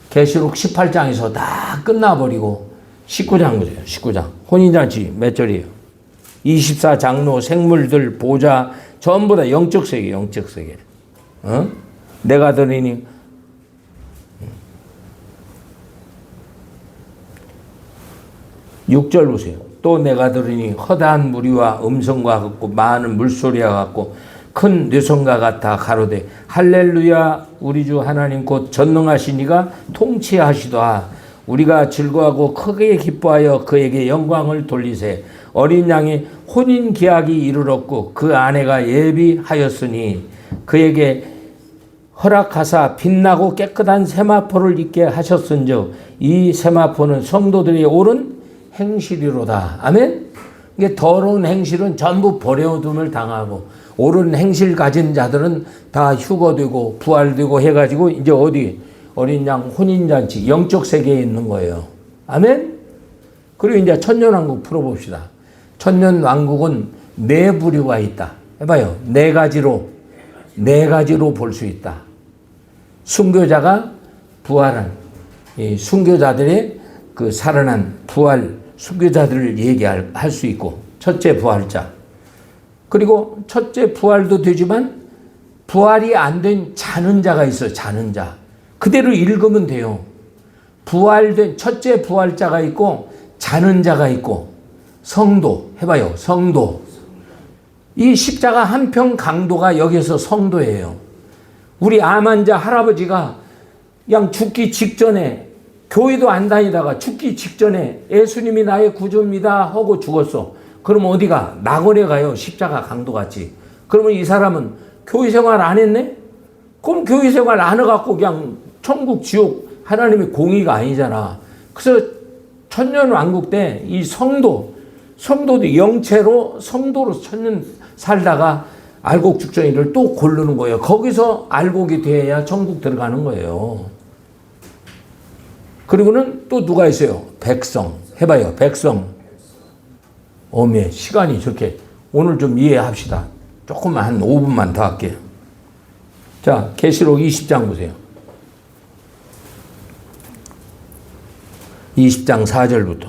계시록 18장에서 다 끝나버리고 19장 보세요. 19장 혼인잔치 몇 절이에요? 24장로 생물들 보좌 전부 다 영적 세계, 영적 세계. 내가 들으니 6절 보세요. 또 내가 들으니 허다한 무리와 음성과 같고 많은 물소리와 같고 큰 뇌성과 같아 가로되 할렐루야 우리 주 하나님 곧 전능하신 이가 통치하시도다. 우리가 즐거워하고 크게 기뻐하여 그에게 영광을 돌리세. 어린 양이 혼인 기약이 이르렀고 그 아내가 예비하였으니 그에게 허락하사 빛나고 깨끗한 세마포를 입게 하셨은즉 이 세마포는 성도들이 옳은 행실이로다. 아멘. 이게 더러운 행실은 전부 버려둠을 당하고 옳은 행실 가진 자들은 다 휴거되고 부활되고 해가지고 이제 어디 어린 양 혼인잔치 영적 세계에 있는 거예요. 아멘. 그리고 이제 천년왕국 풀어봅시다. 천년왕국은 네 부류가 있다. 해봐요. 네 가지로 볼 수 있다. 순교자가 부활한 이 순교자들의 그 살아난 부활 순교자들을 얘기할 수 있고 첫째 부활자. 그리고 첫째 부활도 되지만 부활이 안 된 자는 자가 있어요. 자는 자. 그대로 읽으면 돼요. 부활된 첫째 부활자가 있고 자는 자가 있고 성도. 해봐요. 성도. 이 십자가 한평 강도가 여기서 성도예요. 우리 암환자 할아버지가 그냥 죽기 직전에 교회도 안 다니다가 죽기 직전에 예수님이 나의 구주입니다 하고 죽었어. 그러면 어디가? 낙원에 가요. 십자가 강도같이. 그러면 이 사람은 교회 생활 안 했네? 그럼 교회 생활 안 해갖고 그냥 천국 지옥 하나님의 공의가 아니잖아. 그래서 천년왕국 때 이 성도도 영체로 성도로 천년 살다가 알곡 죽전이를 또 고르는 거예요. 거기서 알곡이 돼야 천국 들어가는 거예요. 그리고는 또 누가 있어요? 백성. 해봐요. 백성. 어메 시간이 저렇게 오늘 좀 이해합시다. 조금만 한 5분만 더 할게요. 자, 계시록 20장 보세요. 20장 4절부터.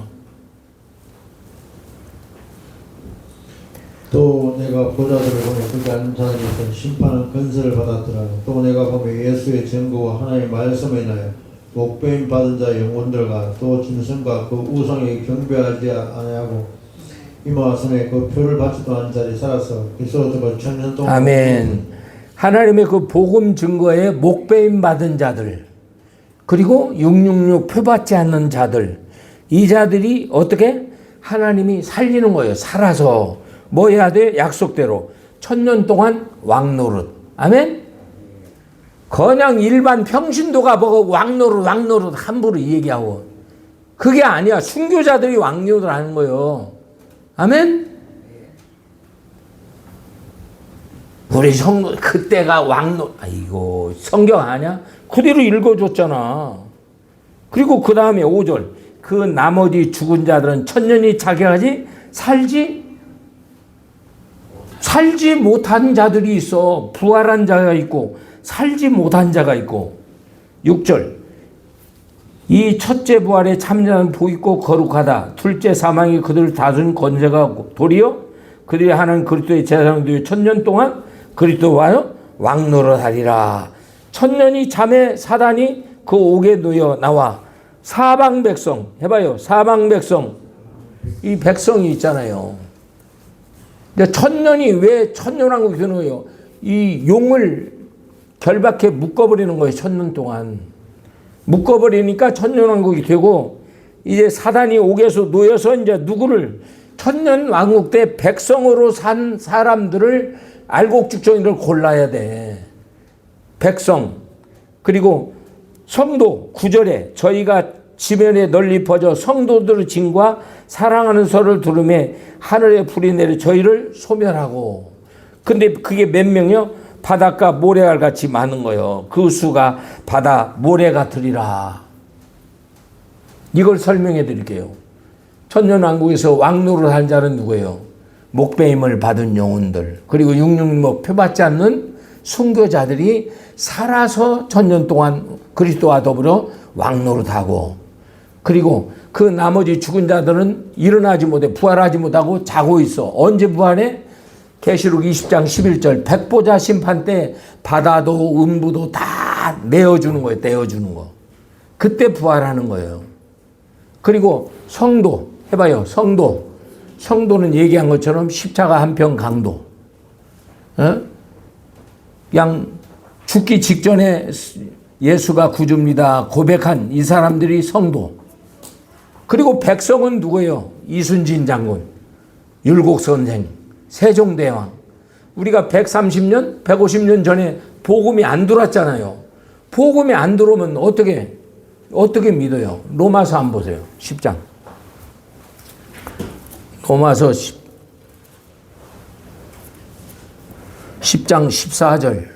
또 내가 보좌들을 보며 거기 앉은 자들이 심판은 건설을 받았더라. 또 내가 보며 예수의 증거와 하나님의 말씀에 인하여 목배임 받은 자 영혼들과 또 짐승과 그 우상에 경배하지 아니하고 이마 손에 그 표를 받지도 않은 자들이 살아서 그리스도 천년 동안 아멘. 하나님의 그 복음 증거에 목배임 받은 자들 그리고 666 표 받지 않는 자들 이 자들이 어떻게 하나님이 살리는 거예요. 살아서 뭐 해야 돼? 약속대로 천년 동안 왕노릇. 아멘. 그냥 일반 평신도가 보고 왕노릇 함부로 얘기하고 그게 아니야. 순교자들이 왕노릇 하는 거예요. 아멘. 우리 성도 그때가 왕노릇. 아이고 성경 아냐? 그대로 읽어줬잖아. 그리고 그 다음에 5절 그 나머지 죽은 자들은 천년이 자기까지 살지 못한 자들이 있어. 부활한 자가 있고 살지 못한 자가 있고 6절 이 첫째 부활에 참여하는 보이고 거룩하다. 둘째 사망이 그들을 다스린 권세가 없고 도리어 그들이 하는 그리스도의 제사장들이 천년 동안 그리스도와 왕노릇하리라. 천년이 잠에 사단이 그 옥에 놓여 나와 사방 백성 해봐요. 사방 백성 이 백성이 있잖아요. 천년이 왜 천년왕국이 되는 거예요? 이 용을 결박해 묶어버리는 거예요. 천년 동안 묶어버리니까 천년왕국이 되고 이제 사단이 옥에서 놓여서 이제 누구를 천년 왕국 때 백성으로 산 사람들을 알곡죽정이를 골라야 돼. 백성. 그리고 성도 9절에 저희가 지면에 널리 퍼져 성도들의 징과 사랑하는 소를 들으며 하늘에 불이 내려 저희를 소멸하고. 근데 그게 몇 명이요? 바닷가 모래알 같이 많은 거예요. 그 수가 바다 모래 같으리라. 이걸 설명해 드릴게요. 천년왕국에서 왕노를 한 자는 누구예요? 목배임을 받은 영혼들, 그리고 육육목 표받지 않는 순교자들이 살아서 천년 동안 그리스도와 더불어 왕노릇하고, 그리고 그 나머지 죽은 자들은 일어나지 못해 부활하지 못하고 자고 있어. 언제 부활해? 계시록 20장 11절 백보자 심판 때 바다도 음부도 다 내어주는 거예요. 떼어주는 거. 그때 부활하는 거예요. 그리고 성도 해봐요. 성도는 얘기한 것처럼 십자가 한편 강도. 양 죽기 직전에 예수가 구주입니다 고백한 이 사람들이 성도. 그리고 백성은 누구예요? 이순신 장군, 율곡선생, 세종대왕. 우리가 130년, 150년 전에 복음이 안 들어왔잖아요. 복음이 안 들어오면 어떻게 믿어요? 로마서 한번 보세요. 10장. 로마서 10장 14절.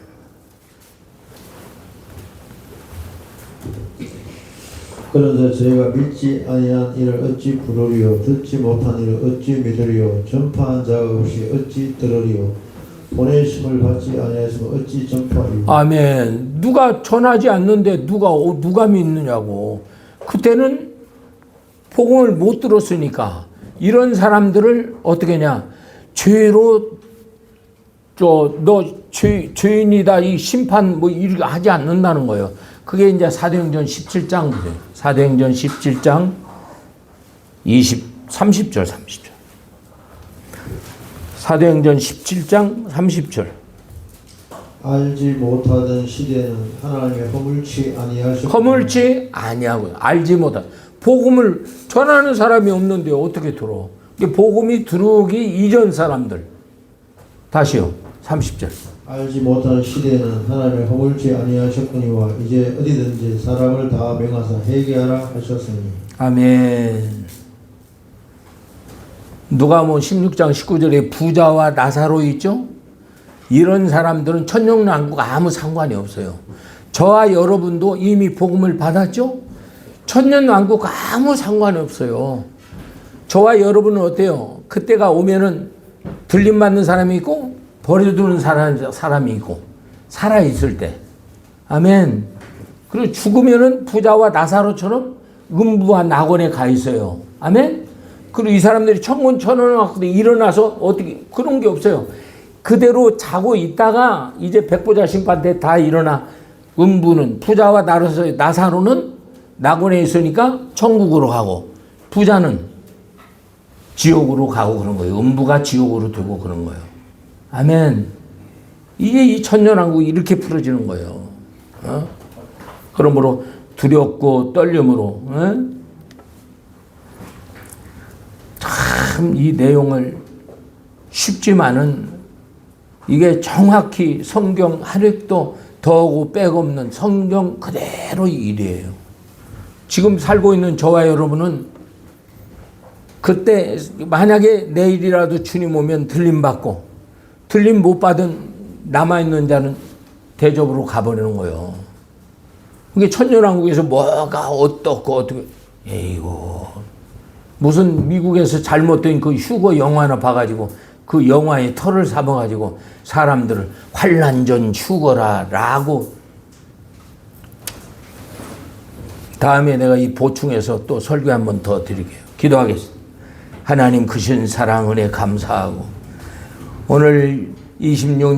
그런데 저희가 믿지 아니한 이를 어찌 부르리요? 듣지 못한 이를 어찌 믿으리요? 전파한 자가 없이 어찌 들으리요? 보내심을 받지 아니하였으면 어찌 전파하리요? 아멘. 누가 전하지 않는데 누가 믿느냐고. 그때는 복음을 못 들었으니까 이런 사람들을 어떻게 하냐? 죄로 너 죄인이다 이 심판 뭐 이렇게 하지 않는다는 거예요. 그게 이제 사도행전 17장 보세요. 사도행전 17장 30절. 사도행전 17장 30절. 알지 못하던 시대는 하나님의 허물치 아니하셨고. 허물치 아니하고요. 알지 못한. 복음을 전하는 사람이 없는데 어떻게 들어? 복음이 들어오기 이전 사람들. 다시요. 30절. 알지 못하는 시대는 하나님의 허물치 아니하셨거니와 이제 어디든지 사람을 다 명하사 회개하라 하셨으니. 아멘. 누가복음 16장 19절에 부자와 나사로 있죠? 이런 사람들은 천년왕국 아무 상관이 없어요. 저와 여러분도 이미 복음을 받았죠? 천년왕국 아무 상관이 없어요. 저와 여러분은 어때요? 그때가 오면은 들림받는 사람이 있고 버려두는 사람이 있고 살아있을 때. 아멘. 그리고 죽으면은 부자와 나사로처럼 음부와 낙원에 가 있어요. 아멘. 그리고 이 사람들이 천군 천원을 갖고 일어나서 어떻게 그런 게 없어요. 그대로 자고 있다가 이제 백보자 심판 때 다 일어나. 음부는 부자와 나사로는 낙원에 있으니까 천국으로 가고 부자는 지옥으로 가고 그런 거예요. 음부가 지옥으로 되고 그런 거예요. 아멘. 이게 이 천년왕국이 이렇게 풀어지는 거예요. 그러므로 두렵고 떨림으로 참 이 내용을 쉽지만은 이게 정확히 성경 하루도 더하고 빼없는 성경 그대로 일이에요. 지금 살고 있는 저와 여러분은 그때 만약에 내일이라도 주님 오면 들림받고 들림 못 받은 남아있는 자는 대접으로 가버리는 거예요. 그게 천년왕국에서 뭐가 어떻게 에이고 무슨 미국에서 잘못된 그 휴거 영화 하나 봐가지고 그 영화의 털을 삼아가지고 사람들을 환난전 휴거라 라고. 다음에 내가 이 보충해서 또 설교 한 번 더 드릴게요. 기도하겠습니다. 하나님 크신 사랑 은혜 감사하고 오늘 26년